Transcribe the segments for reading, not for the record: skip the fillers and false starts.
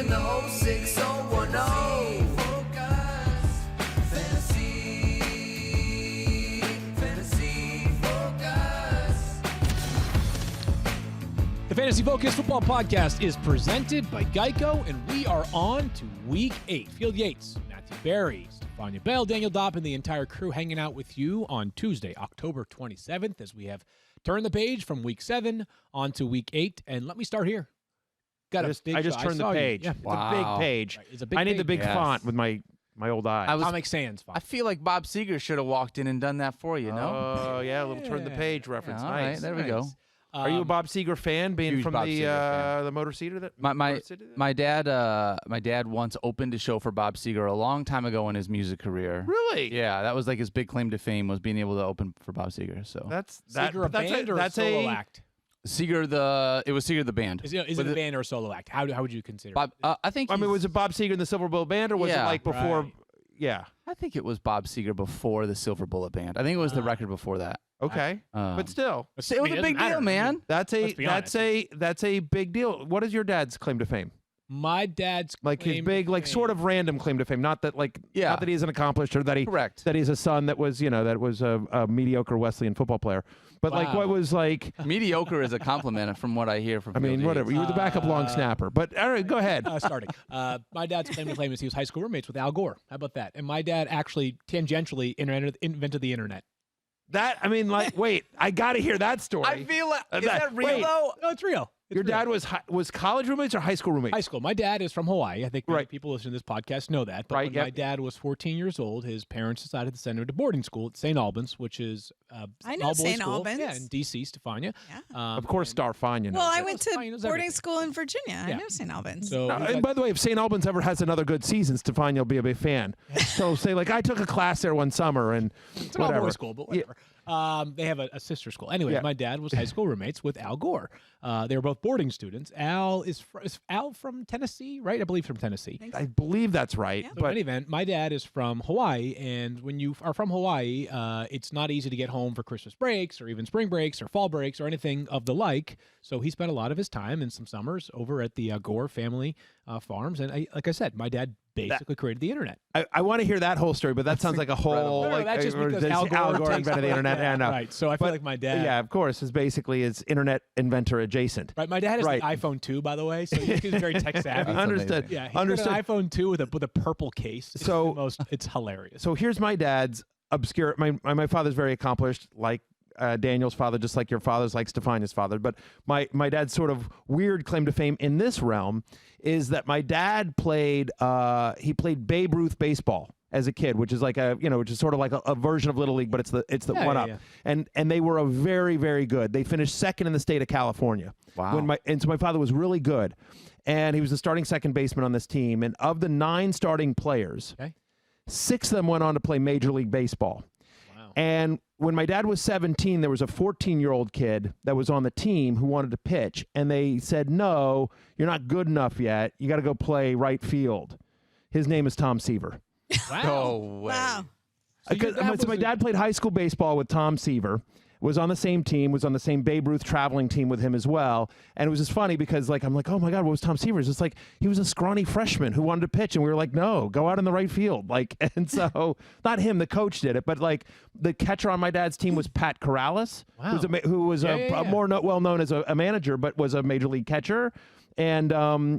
in the 06010. The Fantasy Focus Football Podcast is presented by Geico, and we are on to Week 8. Field Yates, Matthew Berry, Stephania Bell, Daniel Dopp, and the entire crew hanging out with you on Tuesday, October 27th, as we have turned the page from Week 7 on to Week 8. And let me start here. I just turned the page. Yeah. It's a big page. Right. It's a big I need page. the big font with my old eye. Comic Sans font. I feel like Bob Seger should have walked in and done that for you, no? Oh, yeah, a little turn the page reference. Yeah, all nice. right, there we go. Are you a Bob Seger fan, being Huge from Bob Seger fan. the Motor City? My dad once opened a show for Bob Seger a long time ago in his music career. Really? Yeah, that was like his big claim to fame, was being able to open for Bob Seger. So Seger a band or a solo act? it was Seger the band. Is it a band or a solo act? How would you consider Bob, it? I mean, was it Bob Seger and the Silver Bullet Band, or was it like before? Right. Yeah. I think it was Bob Seger before the Silver Bullet Band. I think it was the record before that. Okay, but still, it was a big deal, man. that's a big deal. What is your dad's claim to fame? My dad's Like his big, like sort of random claim to fame. Not that not that he's an accomplished or that that he's a son that was a mediocre Wesleyan football player. But like, what was like mediocre is a compliment from what I hear from. I mean, whatever. You were the backup long snapper. But all right, go ahead. Starting. My dad's claim to fame is he was high school roommates with Al Gore. How about that? And my dad actually tangentially invented the internet. That, I mean, like, wait, I got to hear that story. I feel like, is that real though? No, it's real. Your dad was college roommates or high school roommates? High school. My dad is from Hawaii. I think many people listening to this podcast know that. But when my dad was 14 years old, his parents decided to send him to boarding school at St. Albans, which is I know St. Albans. Yeah, in D.C., Stephania. Yeah. Of course, Starfania. Well, I went to boarding school in Virginia. I know St. Albans. So, and by the way, if St. Albans ever has another good season, Stephania will be a big fan. So say, like, I took a class there one summer, and it's an all-boys school, but whatever. They have a sister school. Anyway, my dad was high school roommates with Al Gore. They were both boarding students. Al is Al from Tennessee, right? I believe from Tennessee. I believe that's right. Yeah. But in any event, my dad is from Hawaii, and when you are from Hawaii, it's not easy to get home for Christmas breaks or even spring breaks or fall breaks or anything of the like. So he spent a lot of his time in some summers over at the Gore family farms. And like I said, my dad basically created the internet. I want to hear that whole story, but that sounds like a whole. No, that's just because Al Gore invented the internet. Yeah, no. Right. So I feel like my dad. Yeah, of course, is basically it's internet inventor adjacent. Right. My dad has the iPhone 2, by the way, so he's very tech savvy. Understood. Yeah, he's got an iPhone 2 with a purple case. It's hilarious. So here's my dad's obscure. My father's very accomplished, like Daniel's father, just like your father's, like Stephania's father. But my dad's sort of weird claim to fame in this realm is that my dad played Babe Ruth baseball as a kid, which is like which is sort of like a version of Little League, but it's the one up. Yeah. And they were a very, very good. They finished second in the state of California. Wow. So my father was really good, and he was the starting second baseman on this team. And of the 9 starting players, 6 of them went on to play Major League Baseball. Wow. And when my dad was 17, there was a 14-year-old kid that was on the team who wanted to pitch, and they said, "No, you're not good enough yet. You got to go play right field." His name is Tom Seaver. Wow. No way. Wow. So my dad played high school baseball with Tom Seaver, was on the same team, was on the same Babe Ruth traveling team with him as well. And it was just funny because, like, I'm like, oh my God, what was Tom Seaver? It's just like he was a scrawny freshman who wanted to pitch, and we were like, no, go out in the right field. Like, and so not him, the coach did it, but like the catcher on my dad's team was Pat Corrales, who was more well known as a manager, but was a major league catcher. And I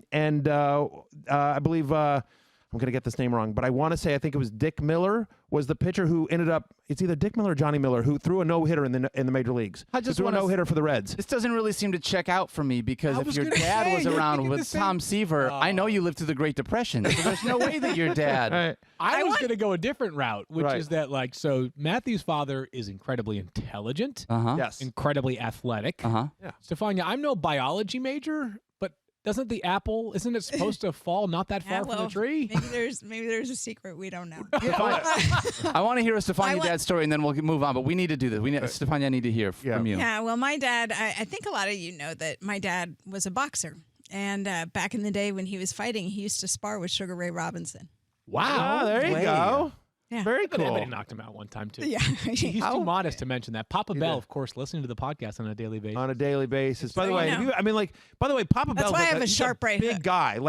believe I'm going to get this name wrong, but I want to say I think it was Dick Miller was the pitcher who ended up. It's either Dick Miller or Johnny Miller who threw a no-hitter in the major leagues. I just threw a no-hitter for the Reds. This doesn't really seem to check out for me because if your dad was around with Tom Seaver, I know you lived through the Great Depression, so there's no way that your dad. Right. I was going to go a different route, which is that so Matthew's father is incredibly intelligent, yes, incredibly athletic. Yeah. Stefania, I'm no biology major, but isn't it supposed to fall not that far from the tree? Maybe there's a secret we don't know. I want to hear a Stefania dad story, and then we'll move on. But we need to do this. Stefania, I need to hear from you. Yeah. Well, my dad. I think a lot of you know that my dad was a boxer, and back in the day when he was fighting, he used to spar with Sugar Ray Robinson. Wow, there you go. Yeah. Very But cool. he knocked him out one time, too. Yeah. He's too modest to mention that. Papa Bell, did. of course, listening to the podcast on a daily basis. On a daily basis. By the so way, you know. by the way, Papa That's Bell's why I like have a he's sharp right big hook. guy. He's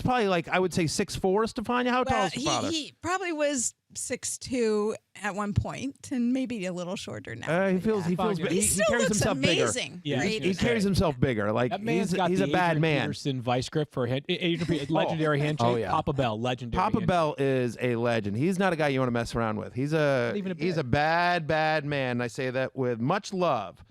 probably like, I would say 6'4", Stephania. How tall Well, is your father? he probably was 6'2" at one point, and maybe a little shorter now. He feels big. He He still carries looks himself amazing. Yeah, Right? bigger. He carries himself bigger. Like That man's got he's the a bad Adrian man. Peterson vice grip for legendary handshake. Oh, yeah. Papa Bell, legendary. Papa handshake. Bell is a legend. He's not a guy you want to mess around with. He's a bad man. I say that with much love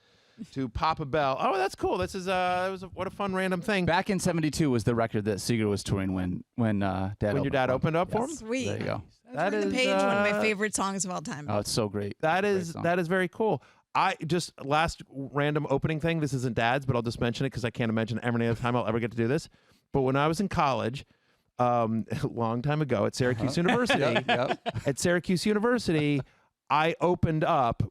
to Papa Bell. Oh, that's cool. This is what a fun random thing. Back in '72 was the record that Seeger was touring when Your dad opened up for him. Sweet. There you go. That Turn the is, page, one of my favorite songs of all time. Oh, it's so great. That Great is song. very cool. I just last random opening thing. This isn't Dad's, but I'll just mention it because I can't imagine every other time I'll ever get to do this. But when I was in college, a long time ago at Syracuse University, at Syracuse University, I opened up.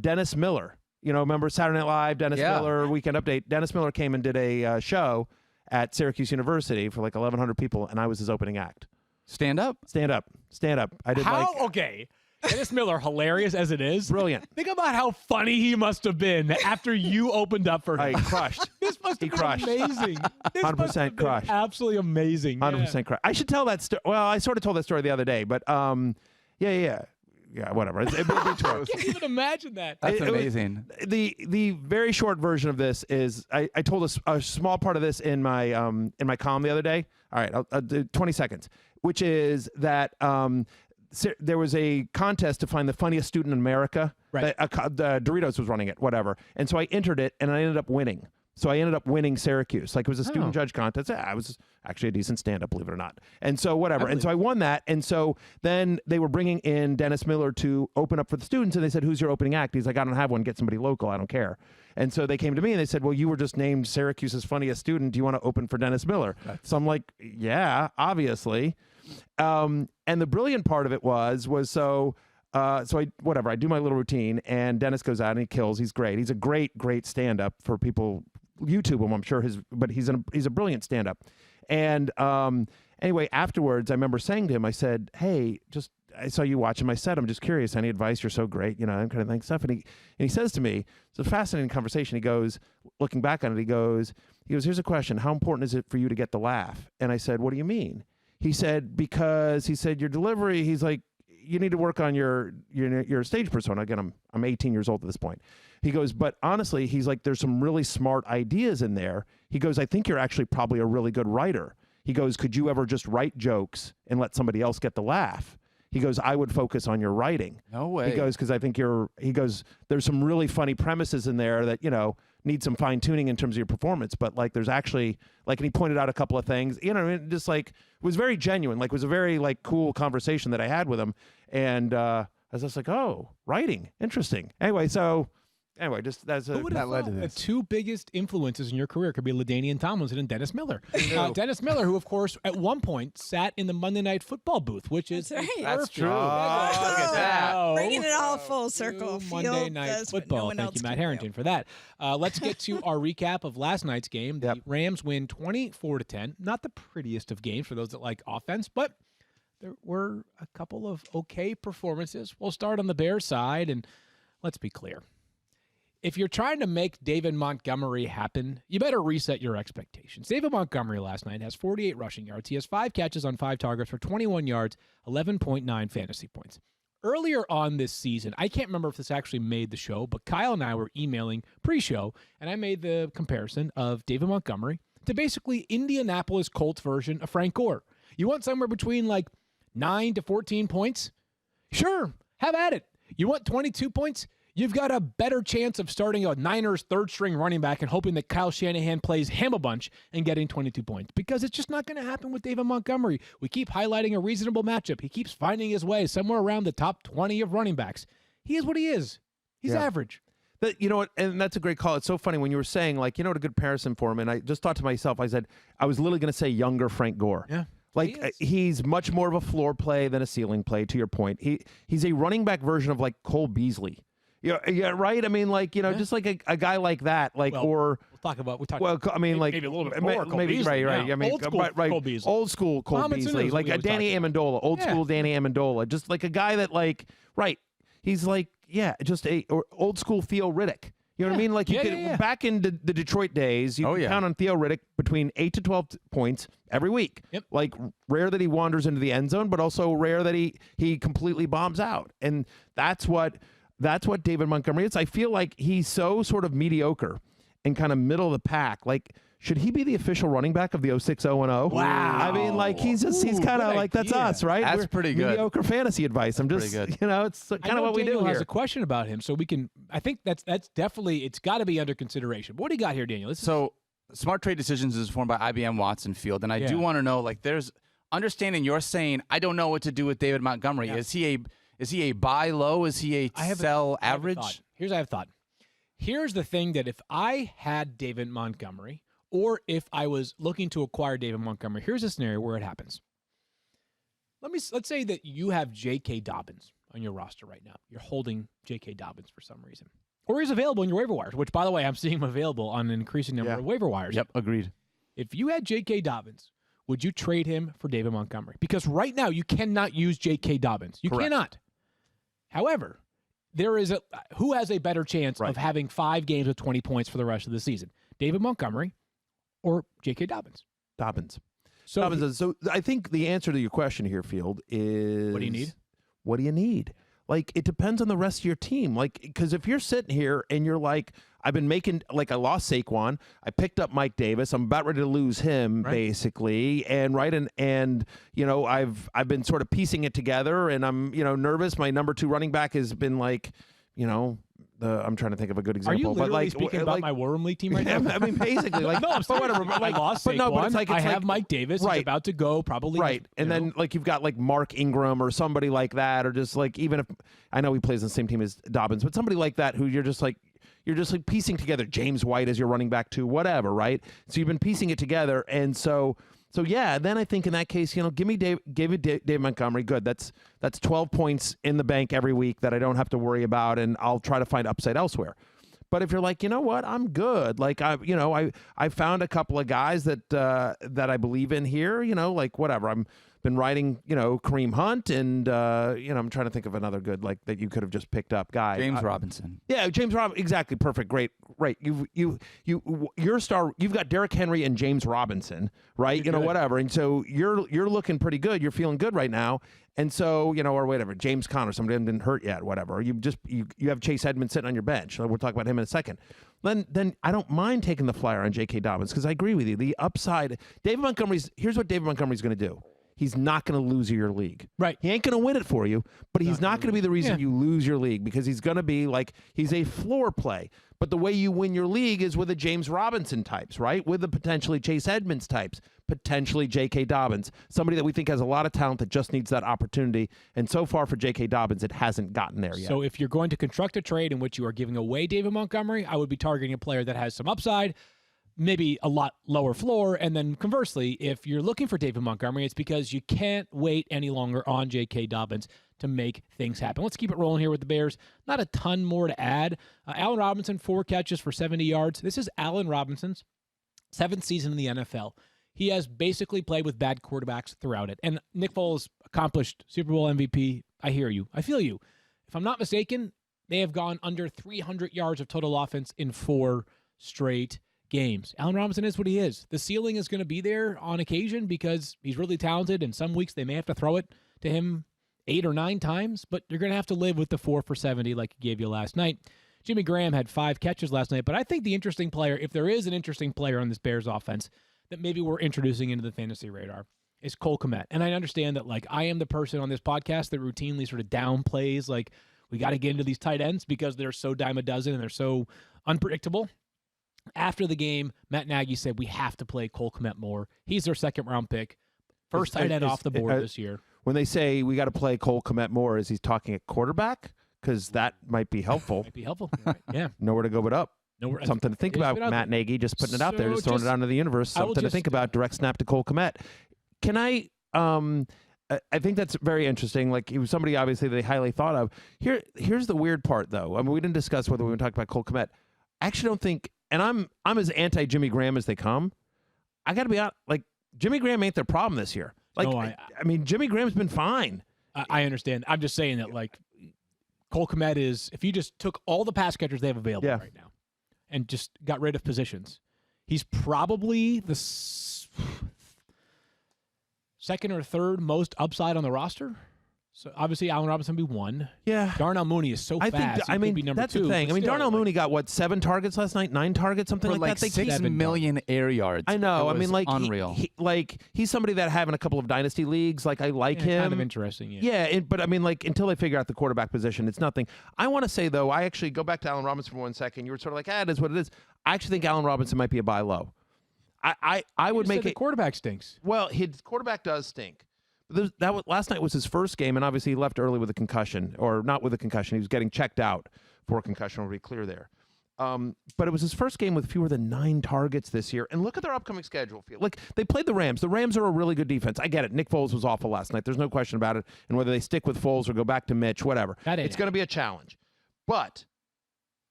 Dennis Miller. Remember Saturday Night Live? Dennis Miller Weekend Update. Dennis Miller came and did a show at Syracuse University for like 1,100 people, and I was his opening act. Stand up. I did Okay. Dennis Miller, hilarious as it is. Brilliant. Think about how funny he must have been after you opened up for him. I crushed. This must have been crushed. amazing. This 100% must have been crushed. Absolutely amazing. 100% correct. I should tell that story. Well, I sort of told that story the other day, but yeah, whatever. It'd be a tour. I can't even imagine that. That's It was- amazing. The very short version of this is I told a small part of this in my column the other day. All right, I'll do 20 seconds, which is that there was a contest to find the funniest student in America. Right. The Doritos was running it, whatever. And so I entered it, and I ended up winning. So I ended up winning Syracuse. Like, it was a student judge contest. I was actually a decent stand-up, believe it or not. And so whatever. And so I won that. And so then they were bringing in Dennis Miller to open up for the students. And they said, who's your opening act? He's like, I don't have one. Get somebody local. I don't care. And so they came to me and they said, well, you were just named Syracuse's funniest student. Do you want to open for Dennis Miller? So I'm like, yeah, obviously. And the brilliant part of it was so I do my little routine, and Dennis goes out and he kills. He's great. He's a great stand-up for people. YouTube him, I'm sure but he's a brilliant stand-up. And anyway, afterwards, I remember saying to him, I said, hey, I saw you watching my set. I'm just curious. Any advice? You're so great, kind of thing stuff. And he says to me, it's a fascinating conversation. He goes, looking back on it, he goes, here's a question. How important is it for you to get the laugh? And I said, what do you mean? He said, because your delivery, he's like, you need to work on your stage persona. Again, I'm 18 years old at this point. He goes, but honestly, he's like, there's some really smart ideas in there. He goes, I think you're actually probably a really good writer. He goes, could you ever just write jokes and let somebody else get the laugh? He goes, I would focus on your writing. No way. He goes, because I think there's some really funny premises in there that, need some fine tuning in terms of your performance. But like, there's actually and he pointed out a couple of things, just like, it was very genuine. Like, it was a very cool conversation that I had with him. And I was just like, oh, writing. Interesting. Anyway, just that's Who would have led to thought this. the two biggest influences in your career could be LaDainian Tomlinson and Dennis Miller. Dennis Miller, who, of course, at one point sat in the Monday Night Football booth, which is That's right. That's true. Oh, look at that. Bringing it all full circle. Monday Field Night does what Football. no one Thank else you, Matt can do. Harrington, for that. Let's get to our recap of last night's game. The Yep. Rams win 24-10. Not the prettiest of games for those that like offense, but there were a couple of okay performances. We'll start on the Bears side, and let's be clear. If you're trying to make David Montgomery happen, you better reset your expectations. David Montgomery last night has 48 rushing yards. He has 5 catches on 5 targets for 21 yards, 11.9 fantasy points. Earlier on this season, I can't remember if this actually made the show, but Kyle and I were emailing pre-show, and I made the comparison of David Montgomery to basically Indianapolis Colts version of Frank Gore. You want somewhere between 9 to 14 points? Sure, have at it. You want 22 points? You've got a better chance of starting a Niners third-string running back and hoping that Kyle Shanahan plays him a bunch and getting 22 points, because it's just not going to happen with David Montgomery. We keep highlighting a reasonable matchup. He keeps finding his way somewhere around the top 20 of running backs. He is what he is. He's average. You know what? And that's a great call. It's so funny when you were saying, what a good comparison for him. And I just thought to myself, I said, I was literally going to say younger Frank Gore. Yeah. He's much more of a floor play than a ceiling play, to your point. He's a running back version of Cole Beasley. Yeah, right. I mean, just like a guy like that, We'll talk about we talked. Well, I mean, like maybe a little bit more. Cole maybe Beasley, right. yeah. I mean, old school right. Cole Beasley. Old school Cole Robinson Beasley, is like we a always Danny talk about. Amendola, old school Danny Amendola, just like a guy that he's like just or old school Theo Riddick. You know what I mean? Like you could back in the Detroit days, you could count on Theo Riddick between 8 to 12 points every week. Yep. Like rare that he wanders into the end zone, but also rare that he completely bombs out. And that's what David Montgomery is. I feel like he's so sort of mediocre and kind of middle of the pack. Like, should he be the official running back of the 06-0-0? Wow. I mean, like he's kind of like that's us, right? That's We're pretty good. Mediocre fantasy advice. I'm just, pretty good. it's kind of what we do Daniel here. has a question about him, so we can. I think that's definitely it's got to be under consideration. But what do you got here, Daniel? So, Smart Trade Decisions is formed by IBM Watson Field, and I do want to know, like, there's understanding. You're saying I don't know what to do with David Montgomery. Yeah. Is he a buy low? Is he a sell average? Here's what I have thought. Here's the thing that if I had David Montgomery, or if I was looking to acquire David Montgomery, here's a scenario where it happens. Let's say that you have J.K. Dobbins on your roster right now. You're holding J.K. Dobbins for some reason. Or he's available in your waiver wires, which, by the way, I'm seeing him available on an increasing number of waiver wires. Yep, agreed. If you had J.K. Dobbins, would you trade him for David Montgomery? Because right now you cannot use J.K. Dobbins. You cannot. However, there is who has a better chance of having 5 games with 20 points for the rest of the season? David Montgomery or J.K. Dobbins? Dobbins. So, So I think the answer to your question here, Field, is what do you need? What do you need? Like, it depends on the rest of your team. Like, because if you're sitting here and you're like, I've been making, like, I lost Saquon, I picked up Mike Davis, I'm about ready to lose him, basically, and I've been sort of piecing it together, and I'm nervous. My number 2 running back has been like, I'm trying to think of a good example. Are you literally but like, speaking about my War Room League team right now? I mean, basically, like, no, I'm but whatever. But I like, lost but Saquon. no, but it's like I have Mike Davis. He's about to go, probably. Right, and then like you've got like Mark Ingram or somebody like that, or just like even if I know he plays on the same team as Dobbins, but somebody like that who you're just like piecing together James White as your running back too, whatever, right? So you've been piecing it together, and so yeah. Then I think in that case, give me Dave Montgomery. Good. That's 12 points in the bank every week that I don't have to worry about, and I'll try to find upside elsewhere. But if you're like, you know what, I'm good. Like I found a couple of guys that I believe in here. Like whatever. I'm been riding Kareem Hunt, and I'm trying to think of another good like that you could have just picked up guy. James Robinson. Yeah, James Robinson. Exactly. Perfect. Great. Right. Your star. You've got Derrick Henry and James Robinson. Right. Whatever. And so you're looking pretty good. You're feeling good right now. And so, or whatever, James Conner, somebody hasn't been hurt yet, whatever. Or you have Chase Edmonds sitting on your bench. We'll talk about him in a second. Then I don't mind taking the flyer on J.K. Dobbins because I agree with you. The upside, here's what David Montgomery's going to do. He's not going to lose your league. Right. He ain't going to win it for you, but he's not going to be the reason you lose your league because he's going to be like, he's a floor play. But the way you win your league is with the James Robinson types, right? With the potentially Chase Edmonds types, potentially J.K. Dobbins, somebody that we think has a lot of talent that just needs that opportunity. And so far for J.K. Dobbins, it hasn't gotten there yet. So if you're going to construct a trade in which you are giving away David Montgomery, I would be targeting a player that has some upside, maybe a lot lower floor. And then conversely, if you're looking for David Montgomery, it's because you can't wait any longer on J.K. Dobbins to make things happen. Let's keep it rolling here with the Bears. Not a ton more to add. Allen Robinson, 4 catches for 70 yards. This is Allen Robinson's 7th season in the NFL. He has basically played with bad quarterbacks throughout it. And Nick Foles, accomplished Super Bowl MVP. I hear you. I feel you. If I'm not mistaken, they have gone under 300 yards of total offense in 4 straight games. Allen Robinson is what he is. The ceiling is going to be there on occasion because he's really talented, and some weeks they may have to throw it to him 8 or 9 times, but you're going to have to live with the 4 for 70 like he gave you last night. Jimmy Graham had 5 catches last night, but I think the interesting player, if there is an interesting player on this Bears offense that maybe we're introducing into the fantasy radar, is Cole Kmet. And I understand that, like, I am the person on this podcast that routinely sort of downplays, like, we got to get into these tight ends because they're so dime a dozen and they're so unpredictable. After the game, Matt Nagy said we have to play Cole Kmet more. He's their 2nd-round pick. First tight end off the board this year. When they say we got to play Cole Kmet more, is he talking at quarterback? Because that might be helpful. Might be helpful. Right. Yeah. Nowhere to go but up. Something to think about, Matt Nagy. Just putting it out there, just throwing it out into the universe. Something to think about. Direct snap to Cole Kmet. Can I? I think that's very interesting. Like, he was somebody obviously they highly thought of. Here's the weird part, though. I mean, we didn't discuss whether we were talking about Cole Kmet. I actually don't think, and I'm as anti-Jimmy Graham as they come. I got to be honest, like, Jimmy Graham ain't their problem this year. Like, No, I mean, Jimmy Graham's been fine. I understand. I'm just saying that, like, Cole Kmet is, if you just took all the pass catchers they have available right now and just got rid of positions, he's probably the second or third most upside on the roster. So obviously Allen Robinson would be one. Yeah. Darnell Mooney is so fast. I mean, that's the thing. I mean, Darnell Mooney got, what, 7 targets last night? 9 targets? Something For like that? 6 million air yards. I know. I mean, like, unreal. He's somebody that I have in a couple of dynasty leagues. Like, I like him. Kind of interesting, but I mean, like, until they figure out the quarterback position, it's nothing. I want to say, though, I actually go back to Allen Robinson for 1 second. You were sort of like, it is what it is. I actually think Allen Robinson might be a buy low. I would make it. The quarterback stinks. Well, his quarterback does stink. Last night was his first game, and obviously he left early with a concussion, or not with a concussion. He was getting checked out for a concussion. We'll be clear there. But it was his first game with fewer than 9 targets this year. And look at their upcoming schedule. Like, they played the Rams. The Rams are a really good defense. I get it. Nick Foles was awful last night. There's no question about it. And whether they stick with Foles or go back to Mitch, whatever, it's going to be a challenge. But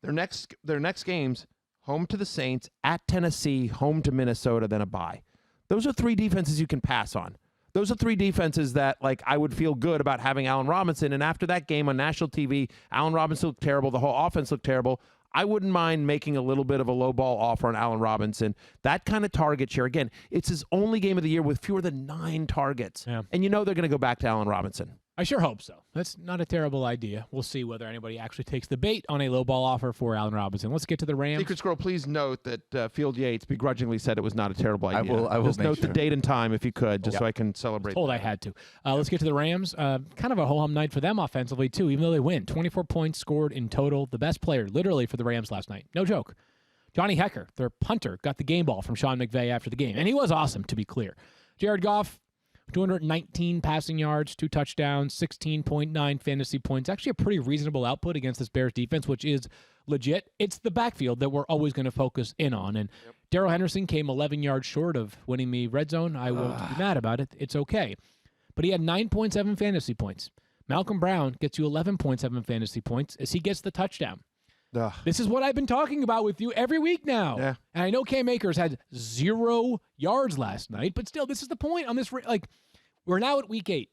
their next games, home to the Saints, at Tennessee, home to Minnesota, then a bye. Those are 3 defenses you can pass on. Those are 3 defenses that, like, I would feel good about having Allen Robinson. And after that game on national TV, Allen Robinson looked terrible. The whole offense looked terrible. I wouldn't mind making a little bit of a low ball offer on Allen Robinson. That kind of target share. Again, it's his only game of the year with fewer than 9 targets. Yeah. And you know they're going to go back to Allen Robinson. I sure hope so. That's not a terrible idea. We'll see whether anybody actually takes the bait on a low ball offer for Allen Robinson. Let's get to the Rams. Secret Squirrel, please note that Field Yates begrudgingly said it was not a terrible idea. I will just note the date and time if you could, just so I can celebrate. Told I had to. Let's get to the Rams. Kind of a ho-hum night for them offensively, too, even though they win. 24 points scored in total. The best player, literally, for the Rams last night. No joke. Johnny Hecker, their punter, got the game ball from Sean McVay after the game. And he was awesome, to be clear. Jared Goff, 219 passing yards, 2 touchdowns, 16.9 fantasy points. Actually a pretty reasonable output against this Bears defense, which is legit. It's the backfield that we're always going to focus in on. And Darrell Henderson came 11 yards short of winning the red zone. I won't be mad about it. It's okay. But he had 9.7 fantasy points. Malcolm Brown gets you 11.7 fantasy points as he gets the touchdown. This is what I've been talking about with you every week now. Yeah. And I know Cam Akers had 0 yards last night, but still, this is the point on this. Like, we're now at week 8.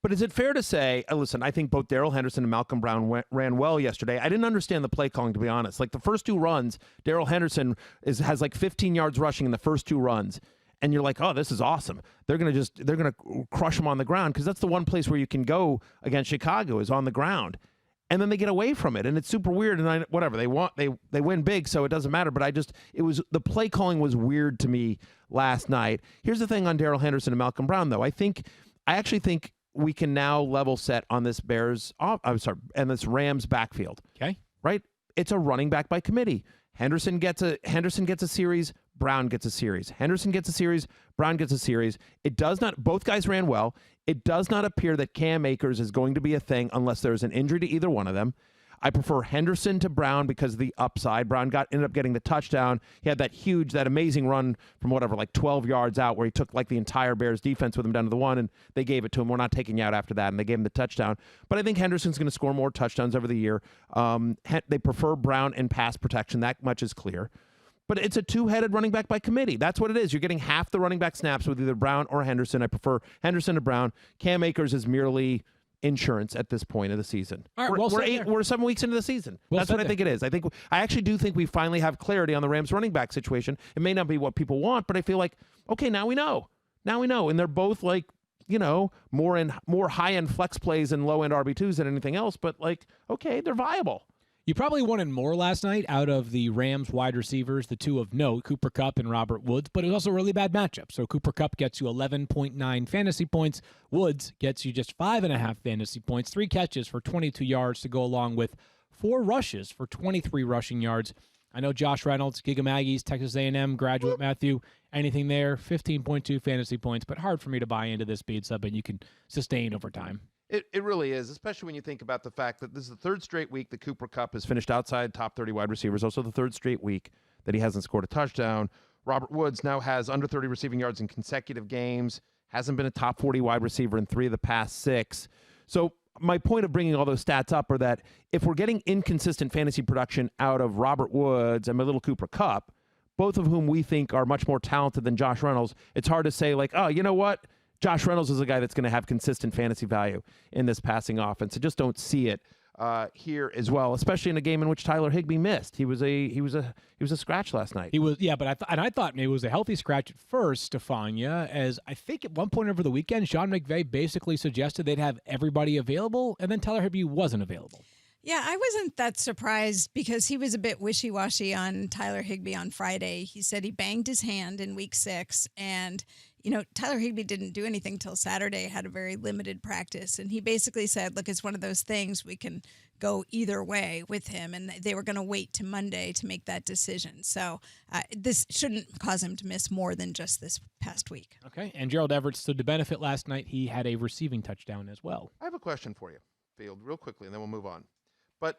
But is it fair to say, listen, I think both Darrell Henderson and Malcolm Brown ran well yesterday. I didn't understand the play calling, to be honest. Like, the first 2 runs, Darrell Henderson has like 15 yards rushing in the first 2 runs. And you're like, oh, this is awesome. They're going to crush him on the ground, because that's the one place where you can go against Chicago is on the ground. And then they get away from it, and it's super weird. And they win big, so it doesn't matter. But the play calling was weird to me last night. Here's the thing on Darrell Henderson and Malcolm Brown, though. I actually think we can now level set on this and this Rams backfield. Okay, right? It's a running back by committee. Henderson gets a series. Brown gets a series. Henderson gets a series. Brown gets a series. It does not. Both guys ran well. It does not appear that Cam Akers is going to be a thing unless there's an injury to either one of them. I prefer Henderson to Brown because of the upside. Brown ended up getting the touchdown. He had that amazing run from 12 yards out where he took like the entire Bears defense with him down to the 1, and they gave it to him. We're not taking you out after that, and they gave him the touchdown. But I think Henderson's going to score more touchdowns over the year. They prefer Brown in pass protection. That much is clear. But it's a 2-headed running back by committee. That's what it is. You're getting half the running back snaps with either Brown or Henderson. I prefer Henderson to Brown. Cam Akers is merely insurance at this point of the season. All right, we're 7 weeks into the season. That's what I think it is. I actually do think we finally have clarity on the Rams running back situation. It may not be what people want, but I feel like, okay, now we know. And they're both like, more high-end flex plays and low-end RB2s than anything else, but like, okay, they're viable. You probably wanted more last night out of the Rams wide receivers, the 2 of note, Cooper Kupp and Robert Woods, but it was also a really bad matchup. So Cooper Kupp gets you 11.9 fantasy points. Woods gets you just 5.5 fantasy points, 3 catches for 22 yards to go along with 4 rushes for 23 rushing yards. I know Josh Reynolds, Giga Maggie's, Texas A&M graduate Matthew, anything there, 15.2 fantasy points, but hard for me to buy into this speed sub, and you can sustain over time. It really is, especially when you think about the fact that this is the 3rd straight week that Cooper Kupp has finished outside top 30 wide receivers, also the 3rd straight week that he hasn't scored a touchdown. Robert Woods now has under 30 receiving yards in consecutive games, hasn't been a top 40 wide receiver in 3 of the past 6. So my point of bringing all those stats up are that if we're getting inconsistent fantasy production out of Robert Woods and my little Cooper Kupp, both of whom we think are much more talented than Josh Reynolds, it's hard to say like, oh, you know what? Josh Reynolds is a guy that's going to have consistent fantasy value in this passing offense. I just don't see it here as well, especially in a game in which Tyler Higbee missed. He was a scratch last night. He was, yeah, but I thought maybe it was a healthy scratch at first, Stephania, as I think at one point over the weekend, Sean McVay basically suggested they'd have everybody available, and then Tyler Higbee wasn't available. Yeah, I wasn't that surprised because he was a bit wishy-washy on Tyler Higbee on Friday. He said he banged his hand in week 6, and Tyler Higbee didn't do anything till Saturday, had a very limited practice. And he basically said, look, it's one of those things we can go either way with him. And they were going to wait to Monday to make that decision. So this shouldn't cause him to miss more than just this past week. Okay. And Gerald Everett stood to benefit last night. He had a receiving touchdown as well. I have a question for you, Field, real quickly, and then we'll move on. But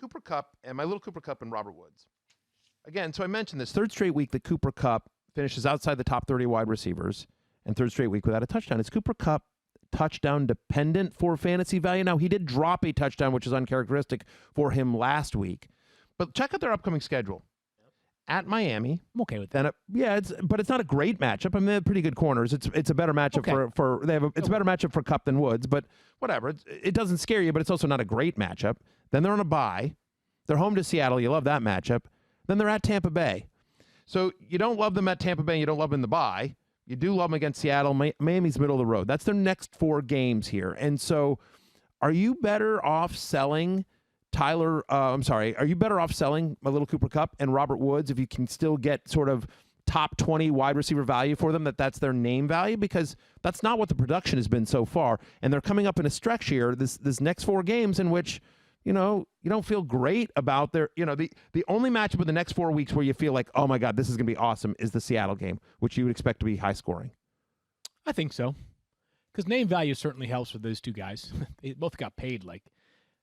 Cooper Kupp and my little Cooper Kupp and Robert Woods. Again, so I mentioned this third straight week that Cooper Kupp finishes outside the top 30 wide receivers, and third straight week without a touchdown. Is Cooper Kupp touchdown dependent for fantasy value? Now, he did drop a touchdown, which is uncharacteristic for him last week. But check out their upcoming schedule. At Miami. I'm okay with that. But it's not a great matchup. I mean, they have pretty good corners. It's a better matchup it's a better matchup for Kupp than Woods, but whatever. It doesn't scare you, but it's also not a great matchup. Then they're on a bye. They're home to Seattle. You love that matchup. Then they're at Tampa Bay. So you don't love them at Tampa Bay, and you don't love them in the bye. You do love them against Seattle. Miami's middle of the road. That's their next 4 games here. And so are you better off selling are you better off selling my little Cooper Kupp and Robert Woods if you can still get sort of top 20 wide receiver value for them, that's their name value? Because that's not what the production has been so far. And they're coming up in a stretch here, this next 4 games in which, you don't feel great about their, the only matchup in the next 4 weeks where you feel like, oh my God, this is going to be awesome is the Seattle game, which you would expect to be high scoring. I think so. Because name value certainly helps with those two guys. They both got paid like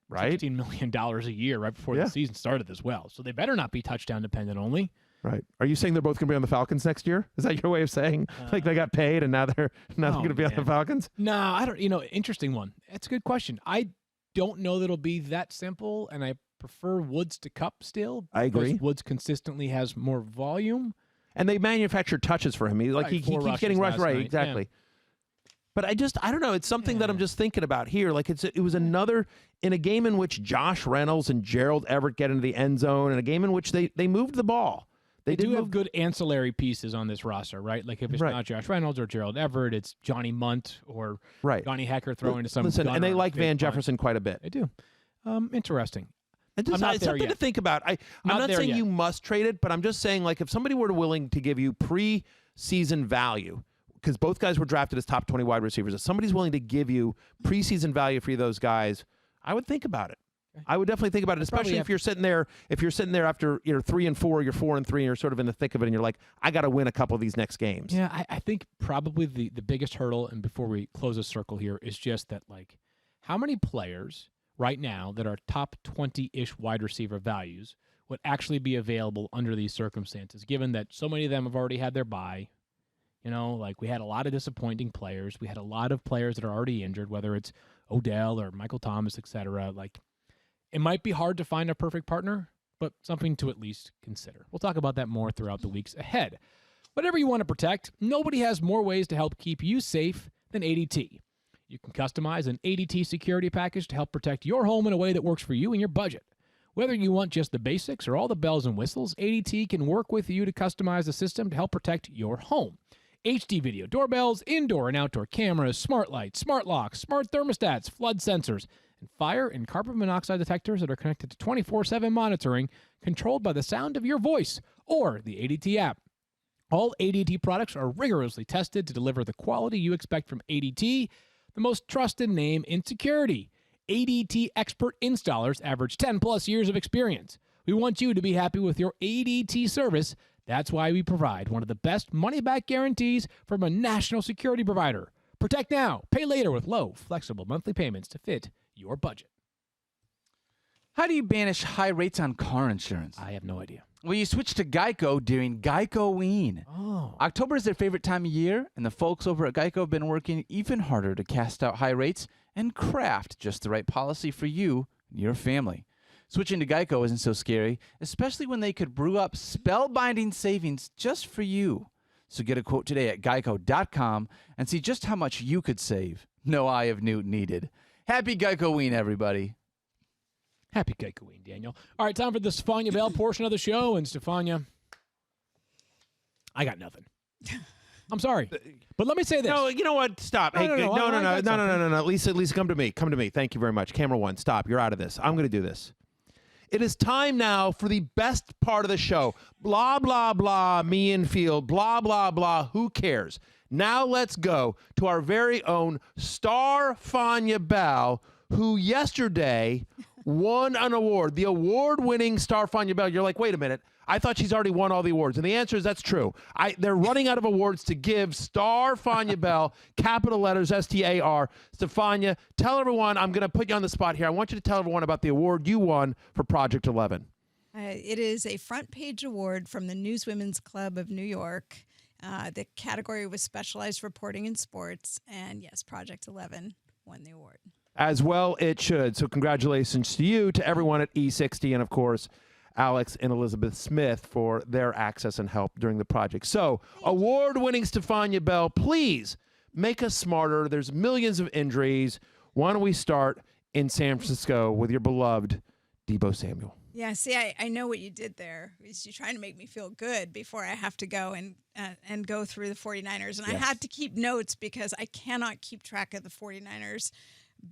$16 million a year right before the season started as well. So they better not be touchdown dependent only. Right. Are you saying they're both going to be on the Falcons next year? Is that your way of saying like they got paid and now they're going to be on the Falcons? No, I don't. Interesting one. That's a good question. I don't know that it'll be that simple, and I prefer Woods to Kupp still. I agree. Woods consistently has more volume. And they manufacture touches for him. He keeps getting rushed. Right, exactly. Yeah. But I don't know. It's something that I'm just thinking about here. Like it was another in a game in which Josh Reynolds and Gerald Everett get into the end zone, and a game in which they moved the ball. They do have good ancillary pieces on this roster, right? Like if it's not Josh Reynolds or Gerald Everett, it's Johnny Munt or Johnny Hecker throwing to some. Listen, and they like Van Jefferson quite a bit. They do. Interesting. It's something to think about. I'm not saying you must trade it, but I'm just saying like if somebody were willing to give you preseason value, because both guys were drafted as top 20 wide receivers, if somebody's willing to give you preseason value for those guys, I would think about it. I would definitely think about it, especially if you're sitting there. If you're sitting there after 3-4, you're 4-3, and you're sort of in the thick of it, and you're like, I got to win a couple of these next games. Yeah, I think probably the biggest hurdle, and before we close a circle here, is just that like, how many players right now that are top 20-ish wide receiver values would actually be available under these circumstances, given that so many of them have already had their bye. Like we had a lot of disappointing players. We had a lot of players that are already injured, whether it's Odell or Michael Thomas, et cetera. Like, it might be hard to find a perfect partner, but something to at least consider. We'll talk about that more throughout the weeks ahead. Whatever you want to protect, nobody has more ways to help keep you safe than ADT. You can customize an ADT security package to help protect your home in a way that works for you and your budget. Whether you want just the basics or all the bells and whistles, ADT can work with you to customize the system to help protect your home. HD video doorbells, indoor and outdoor cameras, smart lights, smart locks, smart thermostats, flood sensors, and fire and carbon monoxide detectors that are connected to 24/7 monitoring, controlled by the sound of your voice or the ADT app. All ADT products are rigorously tested to deliver the quality you expect from ADT, the most trusted name in security. ADT expert installers average 10+ years of experience. We want you to be happy with your ADT service. That's why we provide one of the best money-back guarantees from a national security provider. Protect now, pay later with low, flexible monthly payments to fit your budget. How do you banish high rates on car insurance? I have no idea. Well, you switch to Geico during Geico-ween. Oh. October is their favorite time of year, and the folks over at Geico have been working even harder to cast out high rates and craft just the right policy for you and your family. Switching to Geico isn't so scary, especially when they could brew up spellbinding savings just for you. So get a quote today at geico.com and see just how much you could save. No eye of Newt needed. Happy Geico-ween, everybody. Happy Geico-ween, Daniel. All right, time for the Stephania Bell portion of the show. And Stephania, I got nothing. I'm sorry. But let me say this. No, you know what? Stop. No. Lisa, come to me. Come to me. Thank you very much. Camera one, stop. You're out of this. I'm going to do this. It is time now for the best part of the show. Blah, blah, blah, me and Field. Blah, blah, blah. Who cares? Now let's go to our very own Stephania Bell, who yesterday won an award. The award-winning Stephania Bell. You're like, wait a minute. I thought she's already won all the awards. And the answer is that's true. They're running out of awards to give Stephania Bell, capital letters, S-T-A-R. Stephania, tell everyone, I'm going to put you on the spot here. I want you to tell everyone about the award you won for Project 11. It is a front page award from the Newswomen's Club of New York. The category was specialized reporting in sports. And yes, Project 11 won the award. As well it should. So congratulations to you, to everyone at E60, and of course, Alex and Elizabeth Smith for their access and help during the project. So, award-winning Stephania Bell, please make us smarter. There's millions of injuries. Why don't we start in San Francisco with your beloved Deebo Samuel? Yeah, see, I know what you did there. Is you're trying to make me feel good before I have to go and go through the 49ers. And I had to keep notes because I cannot keep track of the 49ers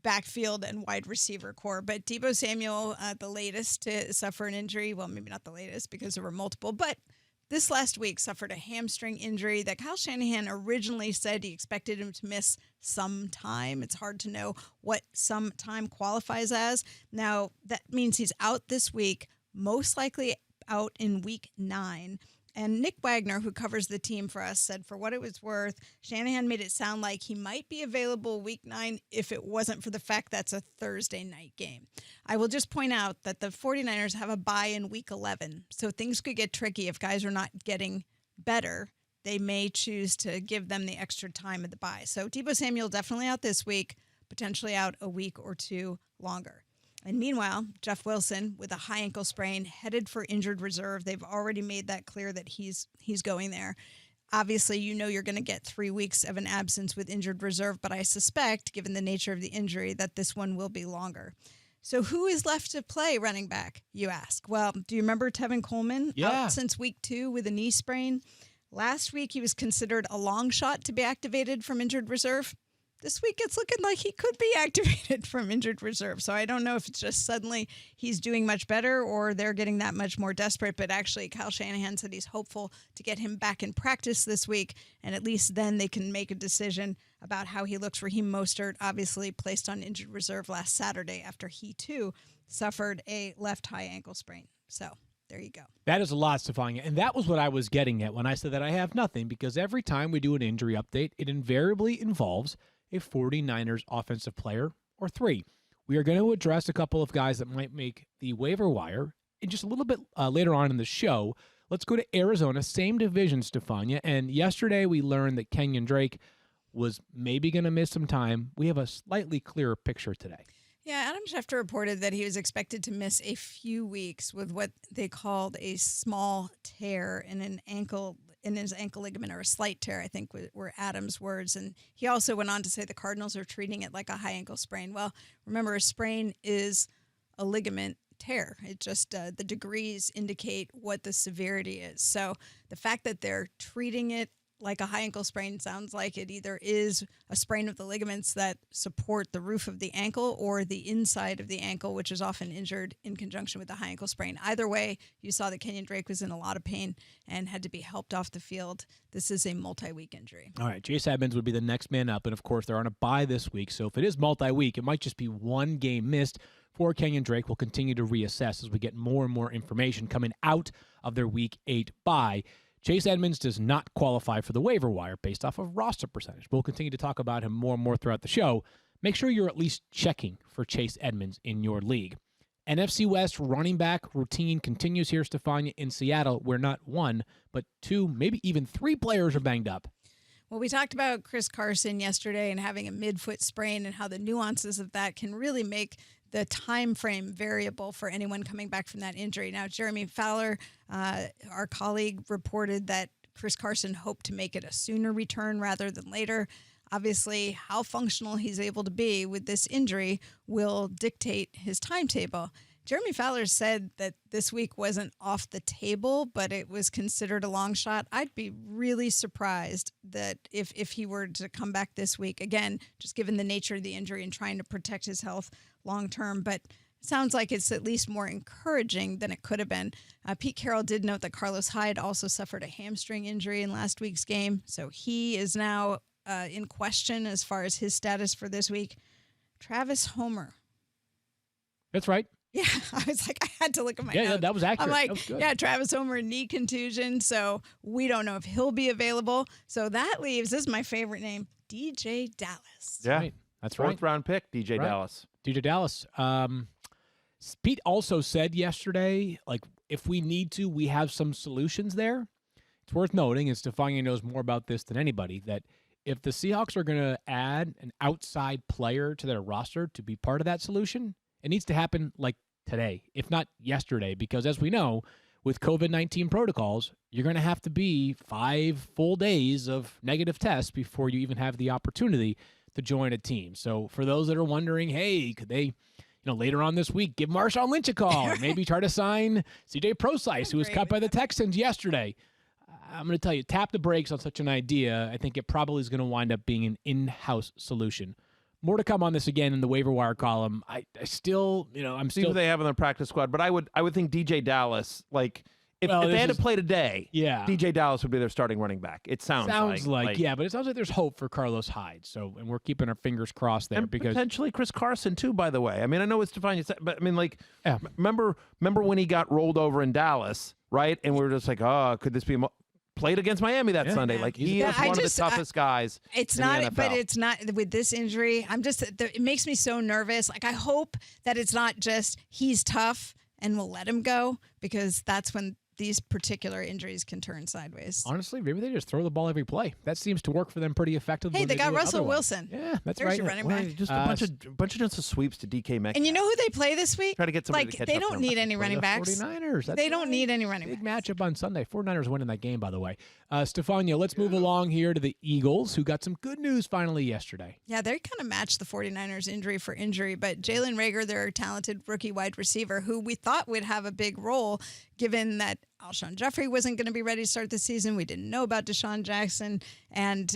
backfield and wide receiver core. But Deebo Samuel, the latest to suffer an injury, well, maybe not the latest because there were multiple, but this last week suffered a hamstring injury that Kyle Shanahan originally said he expected him to miss some time. It's hard to know what some time qualifies as. Now, that means he's out this week, most likely out in week 9. And Nick Wagner, who covers the team for us, said for what it was worth, Shanahan made it sound like he might be available week 9 if it wasn't for the fact that's a Thursday night game. I will just point out that the 49ers have a bye in week 11, so things could get tricky if guys are not getting better. They may choose to give them the extra time of the bye. So Deebo Samuel definitely out this week, potentially out a week or two longer. And meanwhile, Jeff Wilson, with a high ankle sprain, headed for injured reserve. They've already made that clear that he's going there. Obviously, you know you're going to get 3 weeks of an absence with injured reserve, but I suspect, given the nature of the injury, that this one will be longer. So who is left to play running back, you ask? Well, do you remember Tevin Coleman? Yeah. Out since week 2 with a knee sprain. Last week, he was considered a long shot to be activated from injured reserve. This week, it's looking like he could be activated from injured reserve. So I don't know if it's just suddenly he's doing much better or they're getting that much more desperate. But actually, Kyle Shanahan said he's hopeful to get him back in practice this week. And at least then they can make a decision about how he looks. Raheem Mostert, obviously placed on injured reserve last Saturday after he, too, suffered a left high ankle sprain. So there you go. That is a lot, Stephania. And that was what I was getting at when I said that I have nothing, because every time we do an injury update, it invariably involves a 49ers offensive player or 3. We are going to address a couple of guys that might make the waiver wire in just a little bit later on in the show. Let's go to Arizona, same division, Stephania. And yesterday we learned that Kenyon Drake was maybe going to miss some time. We have a slightly clearer picture today. Yeah, Adam Schefter reported that he was expected to miss a few weeks with what they called a small tear in his ankle ligament, or a slight tear, I think were Adam's words. And he also went on to say the Cardinals are treating it like a high ankle sprain. Well, remember, a sprain is a ligament tear. It just, the degrees indicate what the severity is. So the fact that they're treating it like a high ankle sprain sounds like it either is a sprain of the ligaments that support the roof of the ankle or the inside of the ankle, which is often injured in conjunction with the high ankle sprain. Either way, you saw that Kenyon Drake was in a lot of pain and had to be helped off the field. This is a multi-week injury. All right, Chase Edmonds would be the next man up. And, of course, they're on a bye this week. So if it is multi-week, it might just be one game missed for Kenyon Drake. We'll continue to reassess as we get more and more information coming out of their Week 8 bye. Chase Edmonds does not qualify for the waiver wire based off of roster percentage. We'll continue to talk about him more and more throughout the show. Make sure you're at least checking for Chase Edmonds in your league. NFC West running back routine continues here, Stephania, in Seattle, where not one, but two, maybe even three players are banged up. Well, we talked about Chris Carson yesterday and having a midfoot sprain and how the nuances of that can really make the time frame variable for anyone coming back from that injury. Now, Jeremy Fowler, our colleague, reported that Chris Carson hoped to make it a sooner return rather than later. Obviously, how functional he's able to be with this injury will dictate his timetable. Jeremy Fowler said that this week wasn't off the table, but it was considered a long shot. I'd be really surprised that if he were to come back this week, again, just given the nature of the injury and trying to protect his health long term. But it sounds like it's at least more encouraging than it could have been. Pete Carroll did note that Carlos Hyde also suffered a hamstring injury in last week's game, so he is now in question as far as his status for this week. Travis Homer. That's right. Yeah, I was like, I had to look at my notes. notes. That was accurate. I'm like, that was good. yeah, Travis Homer, knee contusion, so we don't know if he'll be available. So that leaves, this is my favorite name, DJ Dallas. Yeah, right. That's right. Fourth round pick, DJ Right. Dallas. DJ Dallas. Pete also said yesterday, like, if we need to, we have some solutions there. It's worth noting, and Stephania knows more about this than anybody, that if the Seahawks are going to add an outside player to their roster to be part of that solution, it needs to happen like today, if not yesterday, because as we know, with COVID-19 protocols, you're going to have to be 5 full days of negative tests before you even have the opportunity to join a team. So for those that are wondering, hey, could they, later on this week, give Marshawn Lynch a call, or maybe try to sign C.J. Prosise, who was cut by the Texans yesterday. I'm going to tell you, tap the brakes on such an idea. I think it probably is going to wind up being an in-house solution. More to come on this again in the waiver wire column. I still, I'm See still. who they have in their practice squad, but I would think DJ Dallas, like, if they had to play today, yeah, DJ Dallas would be their starting running back. It sounds like yeah, but it sounds like there's hope for Carlos Hyde. So, and we're keeping our fingers crossed there, and because potentially Chris Carson too. By the way, I mean, I know it's defined, but I mean, like, yeah. remember when he got rolled over in Dallas, right? And we were just like, oh, could this be played against Miami that Sunday? Like, he is one of the toughest guys. It's in not, the NFL. but it's not with this injury. It makes me so nervous. Like, I hope that it's not just he's tough and we'll let him go, because that's when these particular injuries can turn sideways. Honestly, maybe they just throw the ball every play. That seems to work for them pretty effectively. Hey, they got do it Russell otherwise. Wilson. Yeah, that's There's right. your running back. Just a bunch of just sweeps to DK Metcalf. And you know who they play this week? Try to get somebody like, to catch they up to don't them. need any running The backs. 49ers. That's They don't right. need any running Big backs. matchup on Sunday. 49ers winning that game, by the way. Stephania, let's move along here to the Eagles, who got some good news finally yesterday. Yeah, they kind of matched the 49ers injury for injury, but Jalen Reagor, their talented rookie wide receiver, who we thought would have a big role, given that Alshon Jeffrey wasn't going to be ready to start the season. We didn't know about Deshaun Jackson, and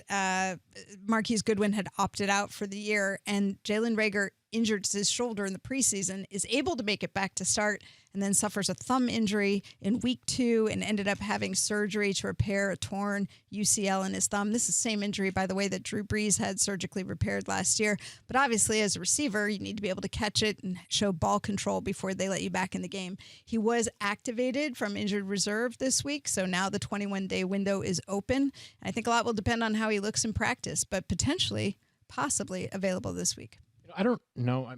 Marquise Goodwin had opted out for the year, and Jalen Reagor injured his shoulder in the preseason, is able to make it back to start, and then suffers a thumb injury in week 2 and ended up having surgery to repair a torn UCL in his thumb. This is the same injury, by the way, that Drew Brees had surgically repaired last year. But obviously, as a receiver, you need to be able to catch it and show ball control before they let you back in the game. He was activated from injured reserve this week, so now the 21-day window is open. I think a lot will depend on how he looks in practice, but potentially, possibly available this week. I don't know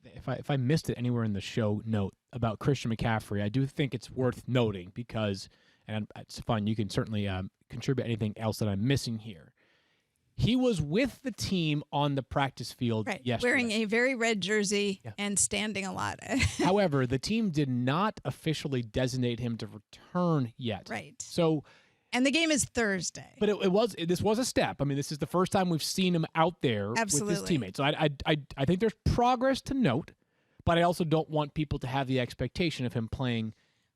if I missed it anywhere in the show note about Christian McCaffrey. I do think it's worth noting because, and it's fun, you can certainly contribute anything else that I'm missing here. He was with the team on the practice field yesterday. Wearing a very red jersey and standing a lot. However, the team did not officially designate him to return yet. Right. So, and the game is Thursday. But this was a step. I mean, this is the first time we've seen him out there with his teammates. So I think there's progress to note, but I also don't want people to have the expectation of him playing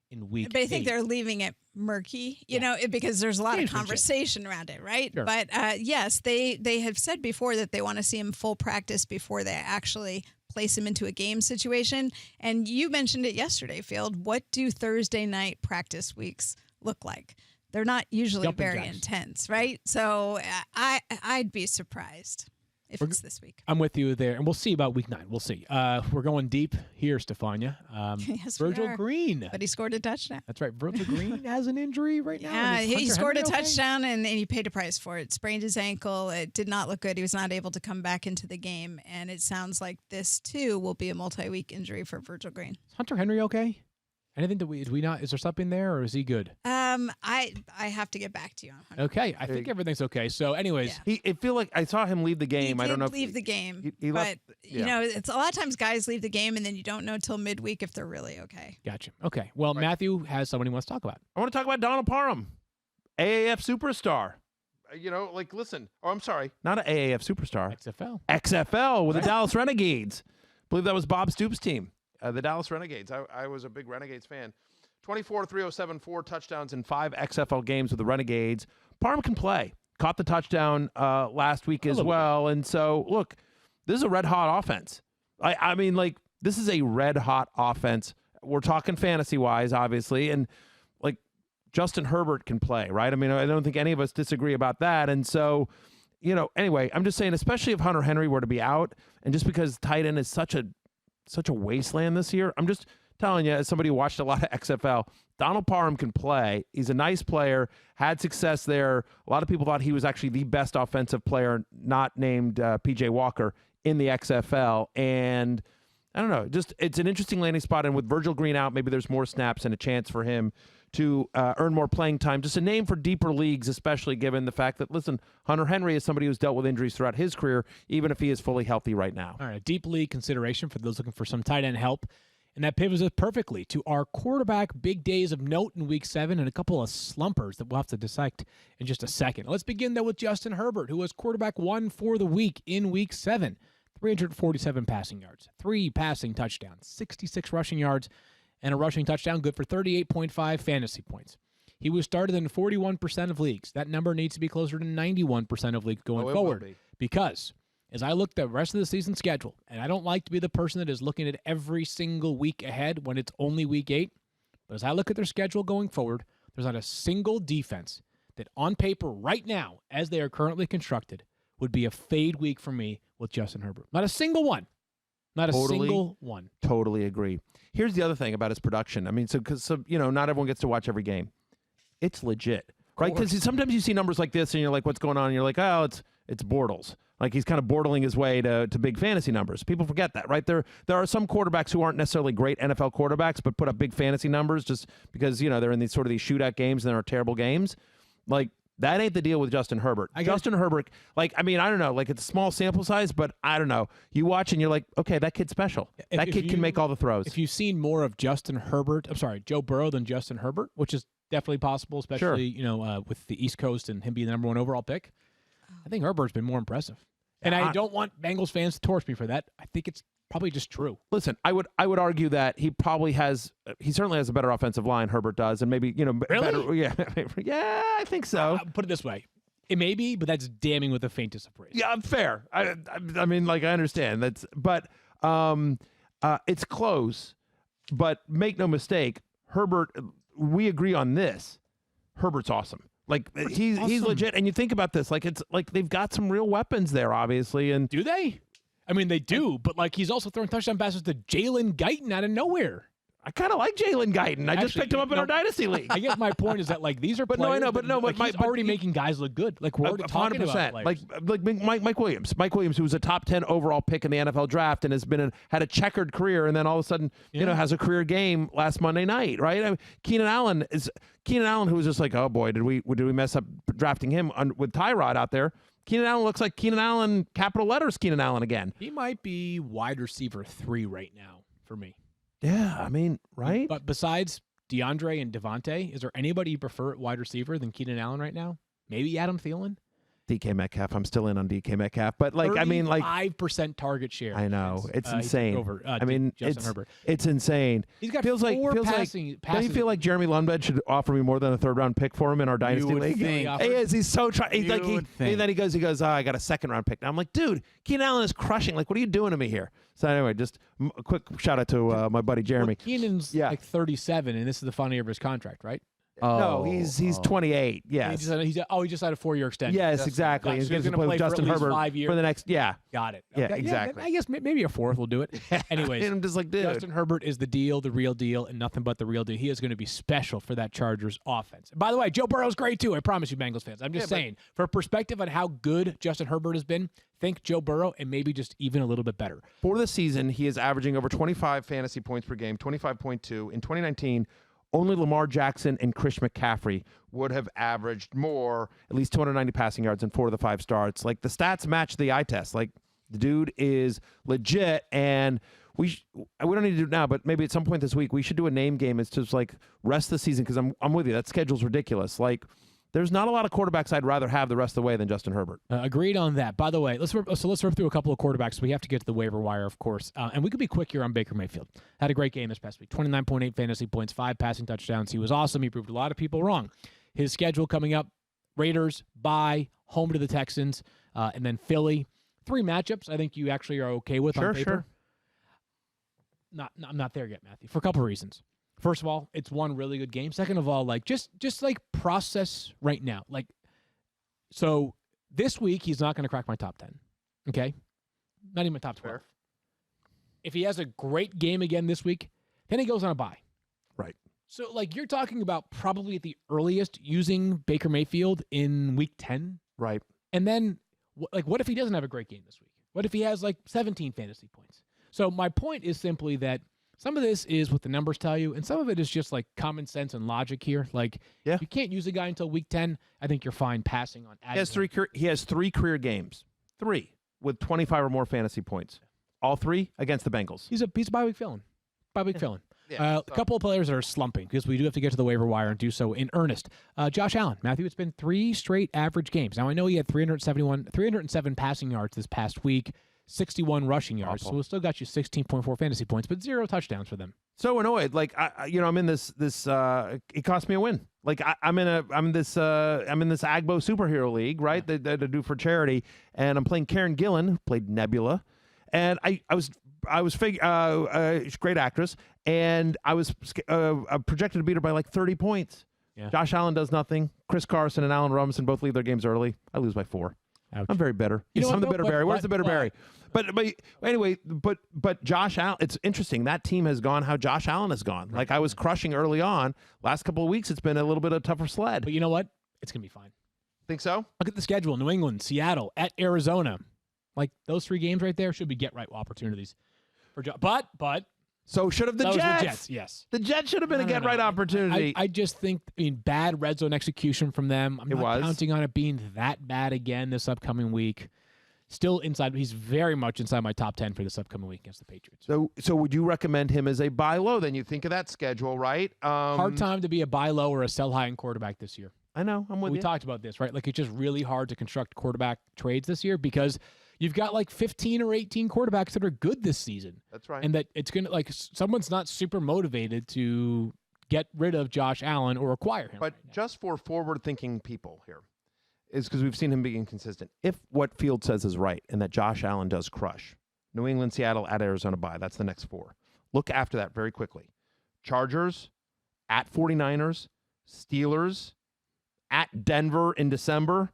in week 8. But I think they're leaving it murky, you know, because there's a lot of conversation around it, right? Sure. But yes, they have said before that they want to see him full practice before they actually place him into a game situation. And you mentioned it yesterday, Field. What do Thursday night practice weeks look like? They're not usually very intense, right? So I'd be surprised. if it's this week. I'm with you there, and we'll see about week 9. We'll see. We're going deep here, Stephania. Yes, we Virgil are. Green. But he scored a touchdown. That's right. Virgil Green has an injury right now. Yeah, Is he Hunter scored a Henry okay? touchdown and he paid a price for it. Sprained his ankle. It did not look good. He was not able to come back into the game. And it sounds like this, too, will be a multi-week injury for Virgil Green. Is Hunter Henry okay? Anything that we not? Is there something there, or is he good? I have to get back to you on Hunter. Okay, I think everything's okay. So, anyways, Yeah. It feel like I saw him leave the game. He I don't did know if leave the game, he but left- you yeah. know, it's a lot of times guys leave the game and then you don't know till midweek if they're really okay. gotcha. Okay, well, Matthew has someone he wants to talk about. I want to talk about Donald Parham, AAF superstar. Listen. Oh, I'm sorry, not an AAF superstar. XFL. XFL with the Dallas Renegades. I believe that was Bob Stoops' team, the Dallas Renegades. I was a big Renegades fan. 24-307, 4 touchdowns in 5 XFL games with the Renegades. Parham can play. Caught the touchdown last week as well. And so, look, this is a red-hot offense. I mean, this is a red-hot offense. We're talking fantasy-wise, obviously, and, Justin Herbert can play, right? I mean, I don't think any of us disagree about that. And so, anyway, I'm just saying, especially if Hunter Henry were to be out, and just because tight end is such a wasteland this year, I'm just telling you, as somebody who watched a lot of XFL, Donald Parham can play. He's a nice player, had success there. A lot of people thought he was actually the best offensive player, not named P.J. Walker, in the XFL. And I don't know, it's an interesting landing spot. And with Virgil Green out, maybe there's more snaps and a chance for him to earn more playing time. Just a name for deeper leagues, especially given the fact that, listen, Hunter Henry is somebody who's dealt with injuries throughout his career, even if he is fully healthy right now. All right, a deep league consideration for those looking for some tight end help. And that pivots us perfectly to our quarterback big days of note in Week 7 and a couple of slumpers that we'll have to dissect in just a second. Let's begin, though, with Justin Herbert, who was quarterback 1 for the week in Week 7. 347 passing yards, 3 passing touchdowns, 66 rushing yards, and a rushing touchdown, good for 38.5 fantasy points. He was started in 41% of leagues. That number needs to be closer to 91% of leagues going forward. Because as I looked at the rest of the season schedule, and I don't like to be the person that is looking at every single week ahead when it's only Week 8, but as I look at their schedule going forward, there's not a single defense that on paper right now, as they are currently constructed, would be a fade week for me with Justin Herbert. Not a single one. Not a single one. Totally agree. Here's the other thing about his production. I mean, because not everyone gets to watch every game. It's legit, right? Because sometimes you see numbers like this and you're like, what's going on? And you're like, oh, it's Bortles. Like he's kind of bortling his way to big fantasy numbers. People forget that, right? There are some quarterbacks who aren't necessarily great NFL quarterbacks, but put up big fantasy numbers just because, they're in these shootout games and there are terrible games. Like, that ain't the deal with Justin Herbert. Justin Herbert, I don't know, it's a small sample size, but I don't know. You watch and you're like, okay, that kid's special. That kid can make all the throws. If you've seen more of Joe Burrow than Justin Herbert, which is definitely possible, especially, with the East Coast and him being the number 1 overall pick, I think Herbert's been more impressive. And I don't want Bengals fans to torch me for that. I think it's probably just true. Listen, I would argue that he certainly has a better offensive line, Herbert does, and maybe, really? better. Yeah, yeah, I think so. Put it this way. It may be, but that's damning with the faintest of praise. Yeah, fair. I mean, I understand. But it's close. But make no mistake, Herbert, we agree on this. Herbert's awesome. He's legit. And you think about this, it's they've got some real weapons there, obviously. And do they? I mean, they do, but he's also throwing touchdown passes to Jalen Guyton out of nowhere. I kind of like Jalen Guyton. I just picked him up in our dynasty league. I guess my point is that these are players. He's already making guys look good. We're already talking 100%. About players. Mike Williams. Mike Williams, who was a top 10 overall pick in the NFL draft and has had a checkered career, and then all of a sudden, has a career game last Monday night, right? I mean, Keenan Allen, who was just oh boy, did we mess up drafting him with Tyrod out there? Keenan Allen looks like Keenan Allen, capital letters Keenan Allen again. He might be wide receiver 3 right now for me. Yeah, I mean, right? But besides DeAndre and Devontae, is there anybody you prefer at wide receiver than Keenan Allen right now? Maybe Adam Thielen? DK Metcalf. I'm still in on DK Metcalf. But 5% target share. I know. It's insane. Over, Justin Herbert. It's insane. He's got feels passing. Don't you feel like Jeremy Lundbed should offer me more than a 3rd-round pick for him in our dynasty league? Think. He is. He's so trying. And then he goes, oh, I got a 2nd-round pick. Now I'm like, dude, Keenan Allen is crushing. What are you doing to me here? So anyway, just a quick shout out to my buddy Jeremy. Keenan's 37, and this is the final year of his contract, right? No, he's 28. Yes. He just had a 4-year extension. Yes, exactly. Gotcha. He's So he's going to gonna play with play for Justin at least Herbert 5 years? for the next. Yeah. Got it. Yeah, Okay. exactly. I guess maybe a 4th will do it. Anyways, And I'm just like, dude. Justin Herbert is the deal, the real deal, and nothing but the real deal. He is going to be special for that Chargers offense. And by the way, Joe Burrow's great too. I promise you, Bengals fans. I'm just saying, for perspective on how good Justin Herbert has been, think Joe Burrow and maybe just even a little bit better. For the season, he is averaging over 25 fantasy points per game, 25.2. In 2019, only Lamar Jackson and Chris McCaffrey would have averaged more, at least 290 passing yards in 4 of the 5 starts. Like, the stats match the eye test. Like, the dude is legit, and we don't need to do it now, but maybe at some point this week we should do a name game. It's just like rest of the season, because I'm with you. That schedule's ridiculous. Like, there's not a lot of quarterbacks I'd rather have the rest of the way than Justin Herbert. Agreed on that. By the way, let's rip through a couple of quarterbacks. We have to get to the waiver wire, of course. And we could be quick here on Baker Mayfield. Had a great game this past week. 29.8 fantasy points, 5 passing touchdowns. He was awesome. He proved a lot of people wrong. His schedule coming up, Raiders, bye, home to the Texans, and then Philly. 3 matchups I think you actually are okay with on paper. Sure. I'm not there yet, Matthew, for a couple of reasons. First of all, it's one really good game. Second of all, like just like process right now. Like, so this week he's not going to crack my top 10. Okay? Not even my top 12. Fair. If he has a great game again this week, then he goes on a bye. Right. So like you're talking about probably at the earliest using Baker Mayfield in week 10. Right. And then what if he doesn't have a great game this week? What if he has like 17 fantasy points? So my point is simply that some of this is what the numbers tell you, and some of it is just like common sense and logic here. Like, if you can't use a guy until week 10, I think you're fine passing on. He has 3 career games, 3 with 25 or more fantasy points. All 3 against the Bengals. He's a bye week fill-in. Yeah, A couple of players that are slumping because we do have to get to the waiver wire and do so in earnest. Josh Allen, Matthew, it's been 3 straight average games. Now I know he had 307 passing yards this past week. 61 rushing yards, so it still got you 16.4 fantasy points, but 0 touchdowns for them. So annoyed. Like, I'm in this. It cost me a win. Like, I'm in this Agbo superhero league, right? That I do for charity, and I'm playing Karen Gillan, who played Nebula, and I was great actress, and I was projected to beat her by like 30 points. Yeah. Josh Allen does nothing. Chris Carson and Allen Robinson both leave their games early. I lose by 4. Ouch. I'm very bitter. I'm the bitter Barry. Where's the bitter Barry? But anyway, but Josh Allen, it's interesting. That team has gone how Josh Allen has gone. Like, I was crushing early on. Last couple of weeks, it's been a little bit of a tougher sled. But you know what? It's going to be fine. Think so? Look at the schedule. New England, Seattle, at Arizona. Like, those 3 games right there should be get-right opportunities. But so should have the Jets. Yes. The Jets should have been a get-right opportunity. I just think, bad red zone execution from them. I'm not counting on it being that bad again this upcoming week. Still inside. He's very much inside my top 10 for this upcoming week against the Patriots. So would you recommend him as a buy low? Then you think of that schedule, right? Hard time to be a buy low or a sell high in quarterback this year. I know. I'm with you. We talked about this, right? Like, it's just really hard to construct quarterback trades this year because you've got like 15 or 18 quarterbacks that are good this season. That's right. And that it's going to, like, someone's not super motivated to get rid of Josh Allen or acquire him. But just for forward-thinking people here, is because we've seen him be inconsistent. If what Field says is right and that Josh Allen does crush, New England, Seattle, at Arizona bye, that's the next 4. Look after that very quickly. Chargers, at 49ers, Steelers, at Denver in December,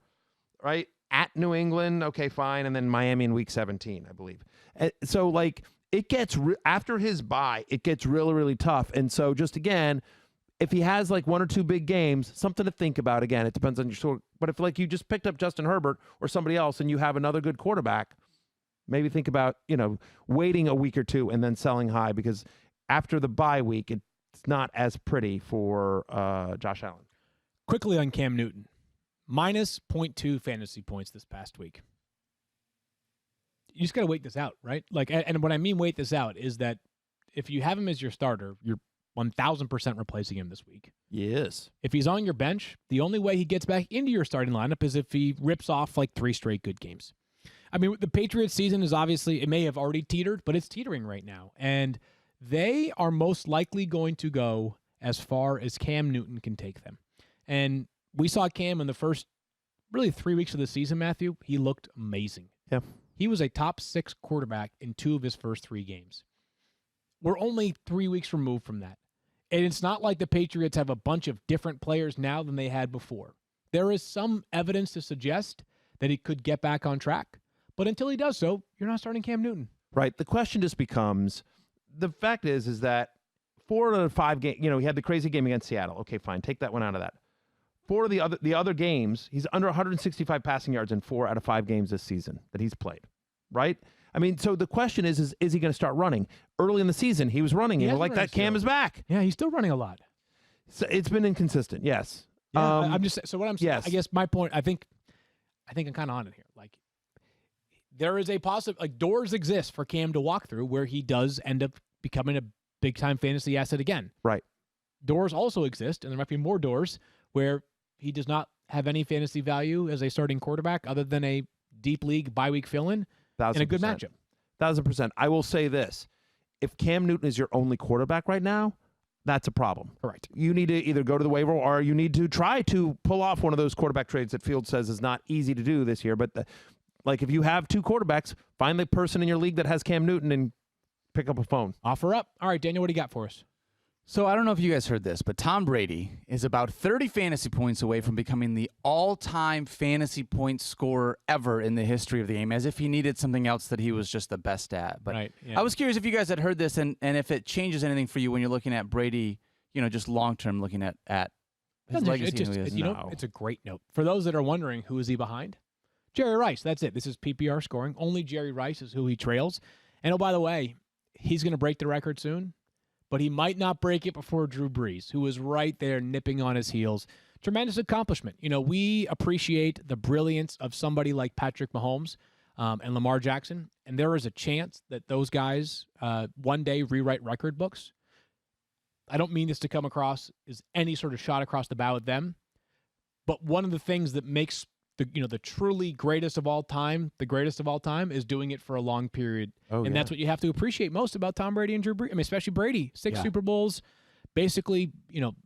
right? At New England, okay, fine, and then Miami in week 17, I believe. So, like, it gets, after his bye, it gets really, really tough. And so, just again, if he has like 1 or 2 big games, something to think about. Again, it depends on your sort. But if like you just picked up Justin Herbert or somebody else and you have another good quarterback, maybe think about, waiting a week or 2 and then selling high, because after the bye week, it's not as pretty for Josh Allen. Quickly on Cam Newton, minus 0.2 fantasy points this past week. You just got to wait this out, right? Like, and what I mean wait this out is that if you have him as your starter, you're 1,000% replacing him this week. Yes. If he's on your bench, the only way he gets back into your starting lineup is if he rips off like 3 straight good games. I mean, the Patriots season is obviously, it may have already teetered, but it's teetering right now. And they are most likely going to go as far as Cam Newton can take them. And we saw Cam in the first really 3 weeks of the season, Matthew. He looked amazing. Yeah. He was a top 6 quarterback in 2 of his first 3 games. We're only 3 weeks removed from that. And it's not like the Patriots have a bunch of different players now than they had before. There is some evidence to suggest that he could get back on track. But until he does so, you're not starting Cam Newton. Right. The question just becomes, the fact is that 4 out of 5 games, he had the crazy game against Seattle. Okay, fine. Take that one out of that. 4 of the other games, he's under 165 passing yards in 4 out of 5 games this season that he's played. Right? I mean, so the question is he going to start running? Early in the season, he was running. And we're like, that Cam is back. Yeah, he's still running a lot. So it's been inconsistent, yes. Yeah, I'm just so what I'm saying. Yes. I guess my point. I think I'm kind of on it here. Like, there is a doors exist for Cam to walk through where he does end up becoming a big time fantasy asset again. Right. Doors also exist, and there might be more doors where he does not have any fantasy value as a starting quarterback other than a deep league bye week fill in a good matchup. 1,000%. I will say this: if Cam Newton is your only quarterback right now, that's a problem. Correct. You need to either go to the waiver or you need to try to pull off one of those quarterback trades that Field says is not easy to do this year. But if you have 2 quarterbacks, find the person in your league that has Cam Newton and pick up a phone. Offer up. All right, Daniel, what do you got for us? So I don't know if you guys heard this, but Tom Brady is about 30 fantasy points away from becoming the all-time fantasy point scorer ever in the history of the game, as if he needed something else that he was just the best at. But right, yeah. I was curious if you guys had heard this and if it changes anything for you when you're looking at Brady, just long-term looking at his legacy. It's a great note. For those that are wondering, who is he behind? Jerry Rice. That's it. This is PPR scoring. Only Jerry Rice is who he trails. And, oh, by the way, he's going to break the record soon. But he might not break it before Drew Brees, who was right there nipping on his heels. Tremendous accomplishment. We appreciate the brilliance of somebody like Patrick Mahomes and Lamar Jackson, and there is a chance that those guys one day rewrite record books. I don't mean this to come across as any sort of shot across the bow at them, but one of the things that makes the truly greatest of all time, the greatest of all time, is doing it for a long period. That's what you have to appreciate most about Tom Brady and Drew Brees. I mean, especially Brady. 6 Super Bowls, basically,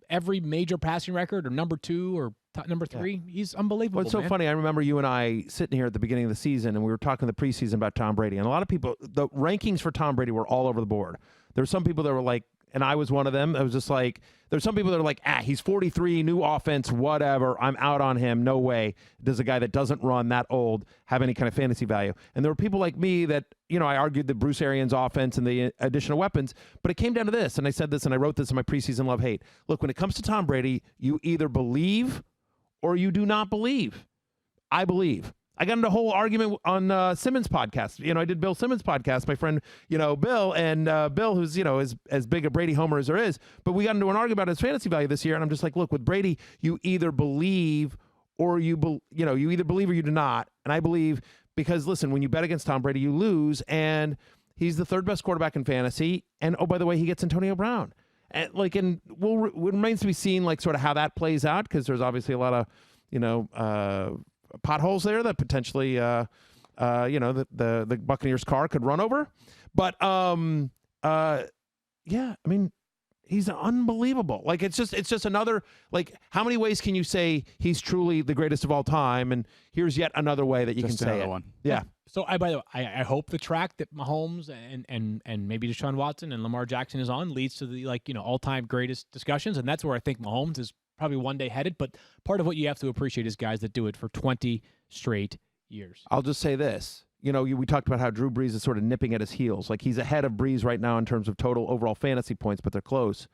every major passing record, or number 2 or number 3. Yeah. He's unbelievable. Well, it's so funny. I remember you and I sitting here at the beginning of the season, and we were talking the preseason about Tom Brady. And a lot of people, the rankings for Tom Brady were all over the board. There were some people that were like, and I was one of them. I was just like, there's some people that are like, he's 43, new offense, whatever. I'm out on him. No way does a guy that doesn't run that old have any kind of fantasy value. And there were people like me that, I argued the Bruce Arians offense and the additional weapons, but it came down to this. And I said this, and I wrote this in my preseason love-hate. Look, when it comes to Tom Brady, you either believe or you do not believe. I believe. I got into a whole argument on Simmons' podcast. I did Bill Simmons' podcast, my friend, Bill, and Bill, who's, as big a Brady homer as there is. But we got into an argument about his fantasy value this year, and I'm just like, look, with Brady, you either believe or you either believe or you do not. And I believe because, listen, when you bet against Tom Brady, you lose, and he's the 3rd best quarterback in fantasy. And, oh, by the way, he gets Antonio Brown. And, it remains to be seen, sort of how that plays out, because there's obviously a lot of, potholes there that potentially, the Buccaneers car could run over. But, he's unbelievable. It's just another, how many ways can you say he's truly the greatest of all time? And here's yet another way that you can say it. One. Yeah. So by the way, I hope the track that Mahomes and maybe Deshaun Watson and Lamar Jackson is on leads to the all-time greatest discussions. And that's where I think Mahomes is probably one day headed, but part of what you have to appreciate is guys that do it for 20 straight years. I'll just say this. We talked about how Drew Brees is sort of nipping at his heels. He's ahead of Brees right now in terms of total overall fantasy points, but they're close.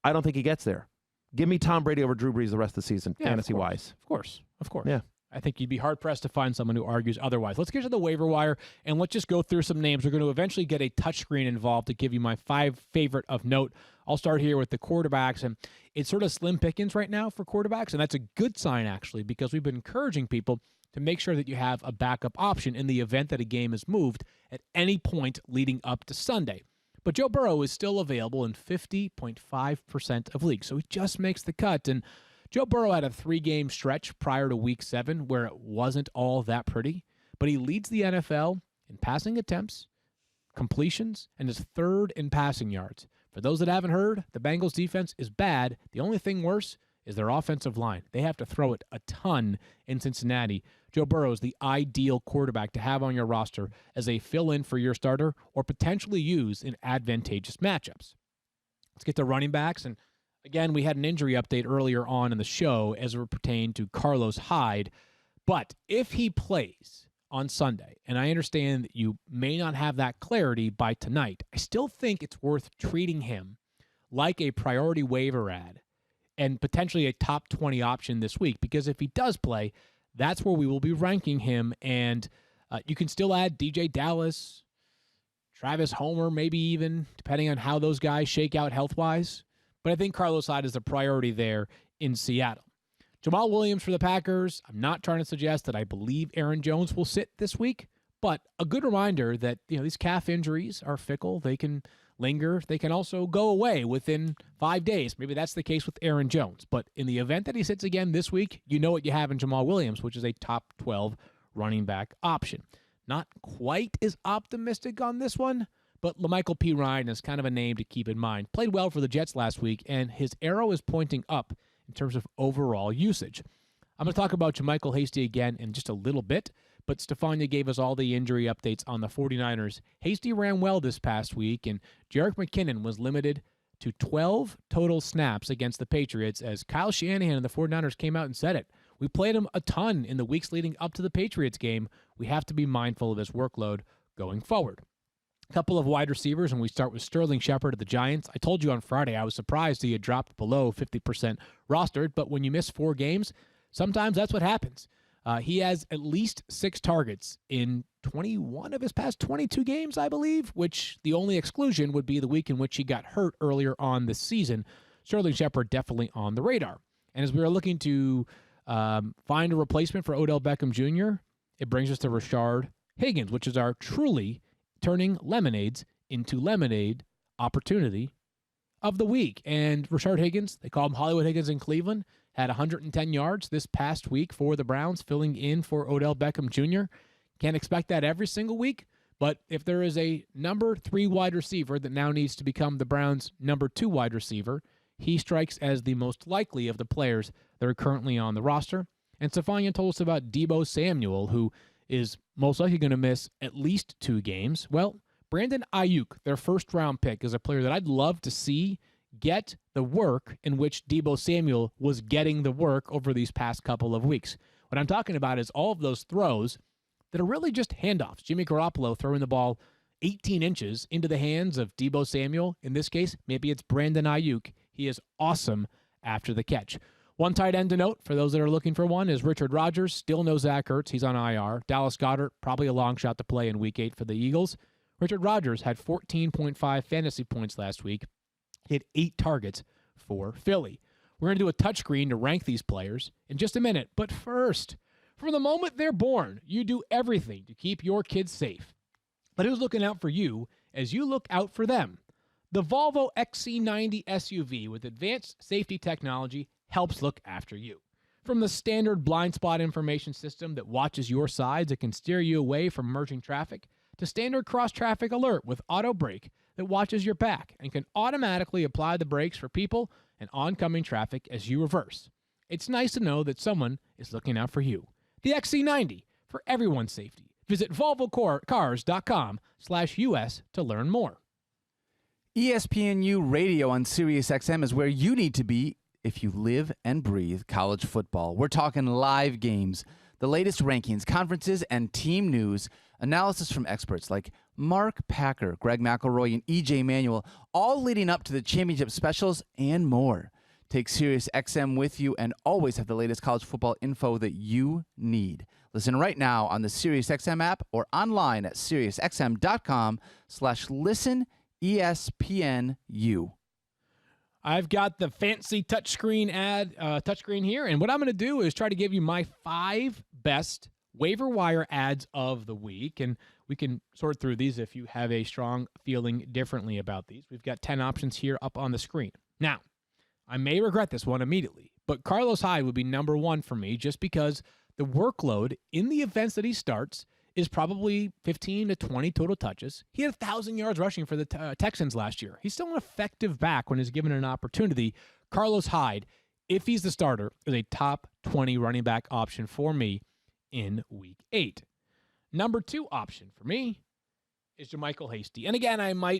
I don't think he gets there. Give me Tom Brady over Drew Brees the rest of the season, fantasy-wise. Of course. Yeah. I think you'd be hard-pressed to find someone who argues otherwise. Let's get to the waiver wire, and let's just go through some names. We're going to eventually get a touchscreen involved to give you my 5 favorite of note. I'll start here with the quarterbacks, and it's sort of slim pickings right now for quarterbacks, and that's a good sign, actually, because we've been encouraging people to make sure that you have a backup option in the event that a game is moved at any point leading up to Sunday. But Joe Burrow is still available in 50.5% of leagues, so he just makes the cut, and Joe Burrow had a 3-game stretch prior to Week 7 where it wasn't all that pretty, but he leads the NFL in passing attempts, completions, and is 3rd in passing yards. For those that haven't heard, the Bengals defense is bad. The only thing worse is their offensive line. They have to throw it a ton in Cincinnati. Joe Burrow is the ideal quarterback to have on your roster as a fill-in for your starter or potentially use in advantageous matchups. Let's get to running backs. And again, we had an injury update earlier on in the show as it pertained to Carlos Hyde. But if he plays on Sunday, and I understand that you may not have that clarity by tonight, I still think it's worth treating him like a priority waiver ad and potentially a top 20 option this week, because if he does play, that's where we will be ranking him. And you can still add DJ Dallas, Travis Homer, maybe even, depending on how those guys shake out health-wise. But I think Carlos Hyde is the priority there in Seattle. Jamal Williams for the Packers. I'm not trying to suggest that I believe Aaron Jones will sit this week, but a good reminder that these calf injuries are fickle. They can linger. They can also go away within 5 days. Maybe that's the case with Aaron Jones. But in the event that he sits again this week, you know what you have in Jamal Williams, which is a top 12 running back option. Not quite as optimistic on this one, but LaMichael P. Ryan is kind of a name to keep in mind. Played well for the Jets last week, and his arrow is pointing up in terms of overall usage. I'm going to talk about JaMychal Hasty again in just a little bit, but Stephania gave us all the injury updates on the 49ers. Hasty ran well this past week, and Jerick McKinnon was limited to 12 total snaps against the Patriots as Kyle Shanahan and the 49ers came out and said it. We played him a ton in the weeks leading up to the Patriots game. We have to be mindful of his workload going forward. A couple of wide receivers, and we start with Sterling Shepard of the Giants. I told you on Friday I was surprised he had dropped below 50% rostered, but when you miss 4 games, sometimes that's what happens. He has at least 6 targets in 21 of his past 22 games, I believe, which the only exclusion would be the week in which he got hurt earlier on this season. Sterling Shepard definitely on the radar. And as we are looking to find a replacement for Odell Beckham Jr., it brings us to Rashard Higgins, which is our truly turning lemonades into lemonade opportunity of the week. And Rashard Higgins, they call him Hollywood Higgins in Cleveland, had 110 yards this past week for the Browns, filling in for Odell Beckham Jr. Can't expect that every single week, but if there is a number 3 wide receiver that now needs to become the Browns' number 2 wide receiver, he strikes as the most likely of the players that are currently on the roster. And Stephania told us about Deebo Samuel, who is most likely going to miss at least 2 games. Well, Brandon Ayuk, their first-round pick, is a player that I'd love to see get the work in which Deebo Samuel was getting the work over these past couple of weeks. What I'm talking about is all of those throws that are really just handoffs. Jimmy Garoppolo throwing the ball 18 inches into the hands of Deebo Samuel. In this case, maybe it's Brandon Ayuk. He is awesome after the catch. One tight end to note, for those that are looking for one, is Richard Rodgers. Still no Zach Ertz. He's on IR. Dallas Goedert, probably a long shot to play in Week 8 for the Eagles. Richard Rodgers had 14.5 fantasy points last week. He had 8 targets for Philly. We're going to do a touchscreen to rank these players in just a minute. But first, from the moment they're born, you do everything to keep your kids safe. But who's looking out for you as you look out for them? The Volvo XC90 SUV with advanced safety technology helps look after you. From the standard blind spot information system that watches your sides and can steer you away from merging traffic, to standard cross-traffic alert with auto brake that watches your back and can automatically apply the brakes for people and oncoming traffic as you reverse. It's nice to know that someone is looking out for you. The XC90, for everyone's safety. Visit volvocars.com/US to learn more. ESPNU Radio on SiriusXM is where you need to be if you live and breathe college football. We're talking live games, the latest rankings, conferences, and team news, analysis from experts like Mark Packer, Greg McElroy, and EJ Manuel, all leading up to the championship specials and more. Take SiriusXM with you and always have the latest college football info that you need. Listen right now on the SiriusXM app or online at SiriusXM.com/listen ESPNU. I've got the fancy touchscreen here, and what I'm going to do is try to give you my 5 best waiver wire ads of the week, and we can sort through these if you have a strong feeling differently about these. We've got 10 options here up on the screen. Now, I may regret this one immediately, but Carlos Hyde would be number 1 for me just because the workload in the events that he starts is probably 15 to 20 total touches. He had 1,000 yards rushing for the Texans last year. He's still an effective back when he's given an opportunity. Carlos Hyde, if he's the starter, is a top 20 running back option for me in Week 8. Number 2 option for me is JaMychal Hasty. And again,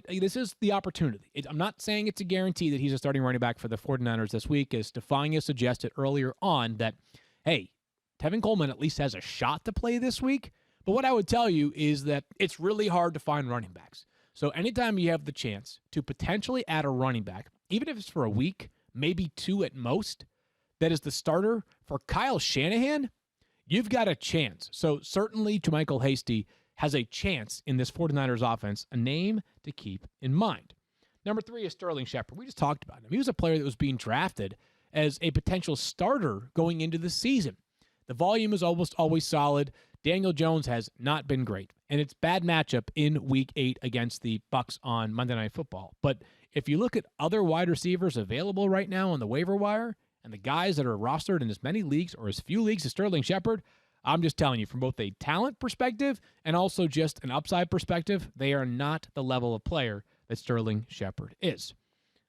this is the opportunity. I'm not saying it's a guarantee that he's a starting running back for the 49ers this week, as Stephania suggested earlier on that, hey, Tevin Coleman at least has a shot to play this week. But what I would tell you is that it's really hard to find running backs. So anytime you have the chance to potentially add a running back, even if it's for a week, maybe 2 at most, that is the starter for Kyle Shanahan, you've got a chance. So certainly JaMychal Hasty has a chance in this 49ers offense, a name to keep in mind. Number 3 is Sterling Shepard. We just talked about him. He was a player that was being drafted as a potential starter going into the season. The volume is almost always solid. Daniel Jones has not been great, and it's bad matchup in Week 8 against the Bucs on Monday Night Football. But if you look at other wide receivers available right now on the waiver wire and the guys that are rostered in as many leagues or as few leagues as Sterling Shepard, I'm just telling you, from both a talent perspective and also just an upside perspective, they are not the level of player that Sterling Shepard is.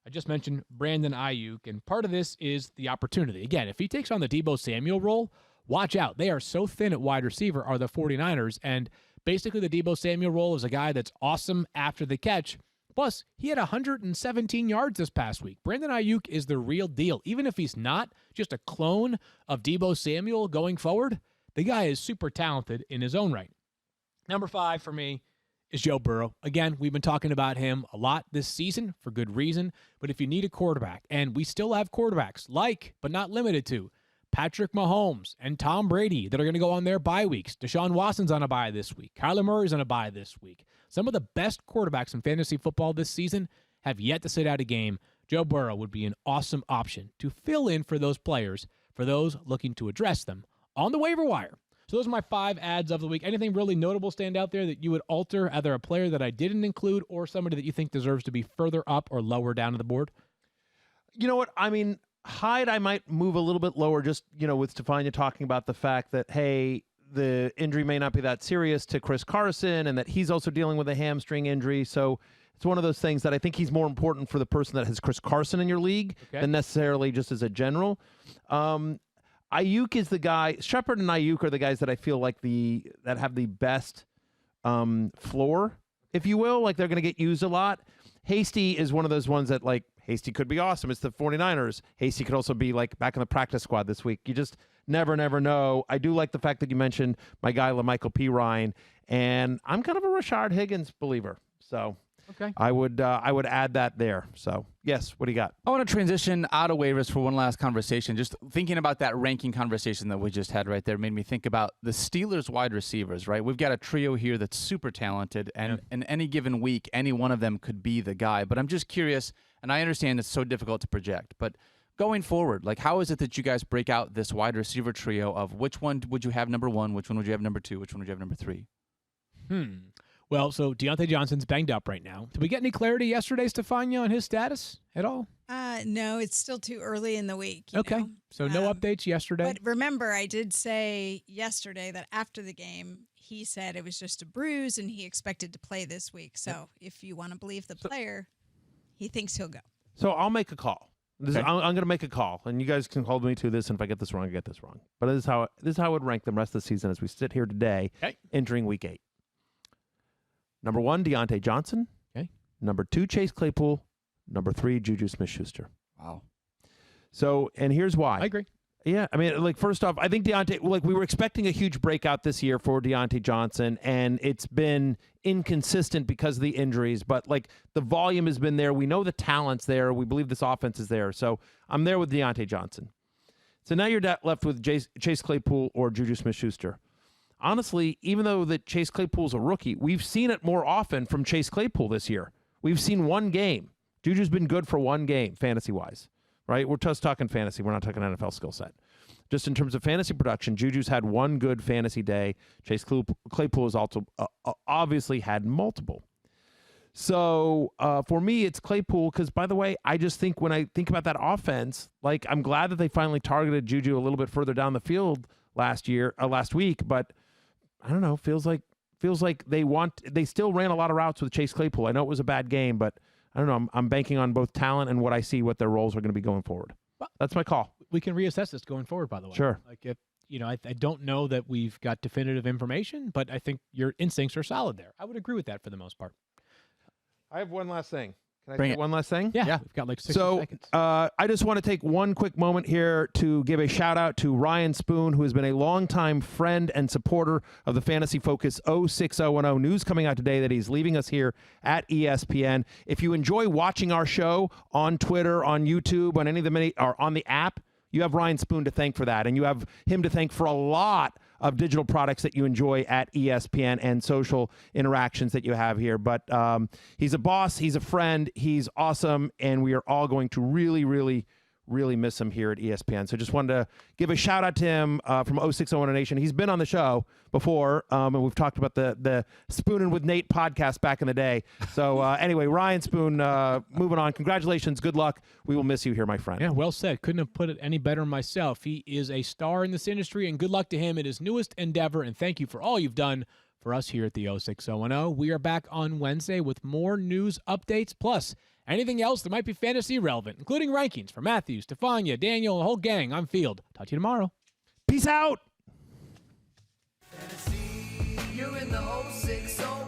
I just mentioned Brandon Ayuk, and part of this is the opportunity. Again, if he takes on the Deebo Samuel role, watch out. They are so thin at wide receiver, are the 49ers, and basically the Deebo Samuel role is a guy that's awesome after the catch. Plus, he had 117 yards this past week. Brandon Ayuk is the real deal. Even if he's not just a clone of Deebo Samuel going forward, the guy is super talented in his own right. Number 5 for me is Joe Burrow. Again, we've been talking about him a lot this season for good reason, but if you need a quarterback, and we still have quarterbacks like, but not limited to, Patrick Mahomes and Tom Brady that are going to go on their bye weeks. Deshaun Watson's on a bye this week. Kyler Murray's on a bye this week. Some of the best quarterbacks in fantasy football this season have yet to sit out a game. Joe Burrow would be an awesome option to fill in for those players, for those looking to address them on the waiver wire. So those are my 5 ads of the week. Anything really notable stand out there that you would alter, either a player that I didn't include or somebody that you think deserves to be further up or lower down the board? You know what? I mean, Hyde, I might move a little bit lower just, with Stephania talking about the fact that, hey, the injury may not be that serious to Chris Carson and that he's also dealing with a hamstring injury. So it's one of those things that I think he's more important for the person that has Chris Carson in your league than necessarily just as a general. Ayuk is the guy. Shepard and Ayuk are the guys that I feel like that have the best floor, if you will. Like, they're going to get used a lot. Hasty is one of those ones that, like, Hasty could be awesome. It's the 49ers. Hasty could also be, like, back in the practice squad this week. You just never know. I do like the fact that you mentioned my guy, LaMichael P. Ryan, and I'm kind of a Rashard Higgins believer. So okay, I would add that there. So, yes, what do you got? I want to transition out of waivers for one last conversation. Just thinking about that ranking conversation that we just had right there made me think about the Steelers wide receivers, right? We've got a trio here that's super talented, and in any given week, any one of them could be the guy. But I'm just curious, and I understand it's so difficult to project, but going forward, like, how is it that you guys break out this wide receiver trio of which one would you have number 1, which one would you have number 2, which one would you have number 3? Well, so Deontay Johnson's banged up right now. Did we get any clarity yesterday, Stephania, on his status at all? No, it's still too early in the week. Okay, so no updates yesterday? But remember, I did say yesterday that after the game, he said it was just a bruise and he expected to play this week. So if you want to believe the player, he thinks he'll go. So I'll make a call. I'm going to make a call, and you guys can hold me to this, and if I get this wrong, I get this wrong. But this is how I would rank them rest of the season as we sit here today entering Week 8. Number 1, Deontay Johnson. Okay. Number 2, Chase Claypool. Number 3, Juju Smith-Schuster. Wow. So, and here's why. I agree. Yeah, I mean, like, first off, I think Deontay, like, we were expecting a huge breakout this year for Deontay Johnson, and it's been inconsistent because of the injuries, but, like, the volume has been there. We know the talent's there. We believe this offense is there. So I'm there with Deontay Johnson. So now you're left with Chase Claypool or Juju Smith-Schuster. Honestly, even though that Chase Claypool's a rookie, we've seen it more often from Chase Claypool this year. We've seen one game. Juju's been good for one game, fantasy-wise. Right? We're just talking fantasy. We're not talking NFL skill set. Just in terms of fantasy production, Juju's had one good fantasy day. Chase Claypool has also obviously had multiple. So for me, it's Claypool because, by the way, I just think when I think about that offense, like, I'm glad that they finally targeted Juju a little bit further down the field last week. But I don't know. Feels like they still ran a lot of routes with Chase Claypool. I know it was a bad game, but I don't know. I'm banking on both talent and what I see what their roles are going to be going forward. That's my call. We can reassess this going forward, by the way. Sure. Like, if I don't know that we've got definitive information, but I think your instincts are solid there. I would agree with that for the most part. I have one last thing. Can I Bring say it. one last thing? Yeah. We've got like 60 seconds. I just want to take one quick moment here to give a shout out to Ryan Spoon, who has been a longtime friend and supporter of the Fantasy Focus 06010. News coming out today that he's leaving us here at ESPN. If you enjoy watching our show on Twitter, on YouTube, on any of the many, or on the app, you have Ryan Spoon to thank for that, and you have him to thank for a lot of digital products that you enjoy at ESPN and social interactions that you have here. But he's a boss, he's a friend, he's awesome, and we are all going to really, really, really miss him here at ESPN. So just wanted to give a shout out to him from 06010 Nation. He's been on the show before, and we've talked about the Spoonin' with Nate podcast back in the day. So anyway, Ryan Spoon, moving on. Congratulations. Good luck. We will miss you here, my friend. Yeah, well said. Couldn't have put it any better myself. He is a star in this industry, and good luck to him in his newest endeavor, and thank you for all you've done for us here at the 06010. We are back on Wednesday with more news updates, plus anything else that might be fantasy relevant, including rankings for Matthew, Stephania, Daniel, and the whole gang on field. Talk to you tomorrow. Peace out. You're in the 06010.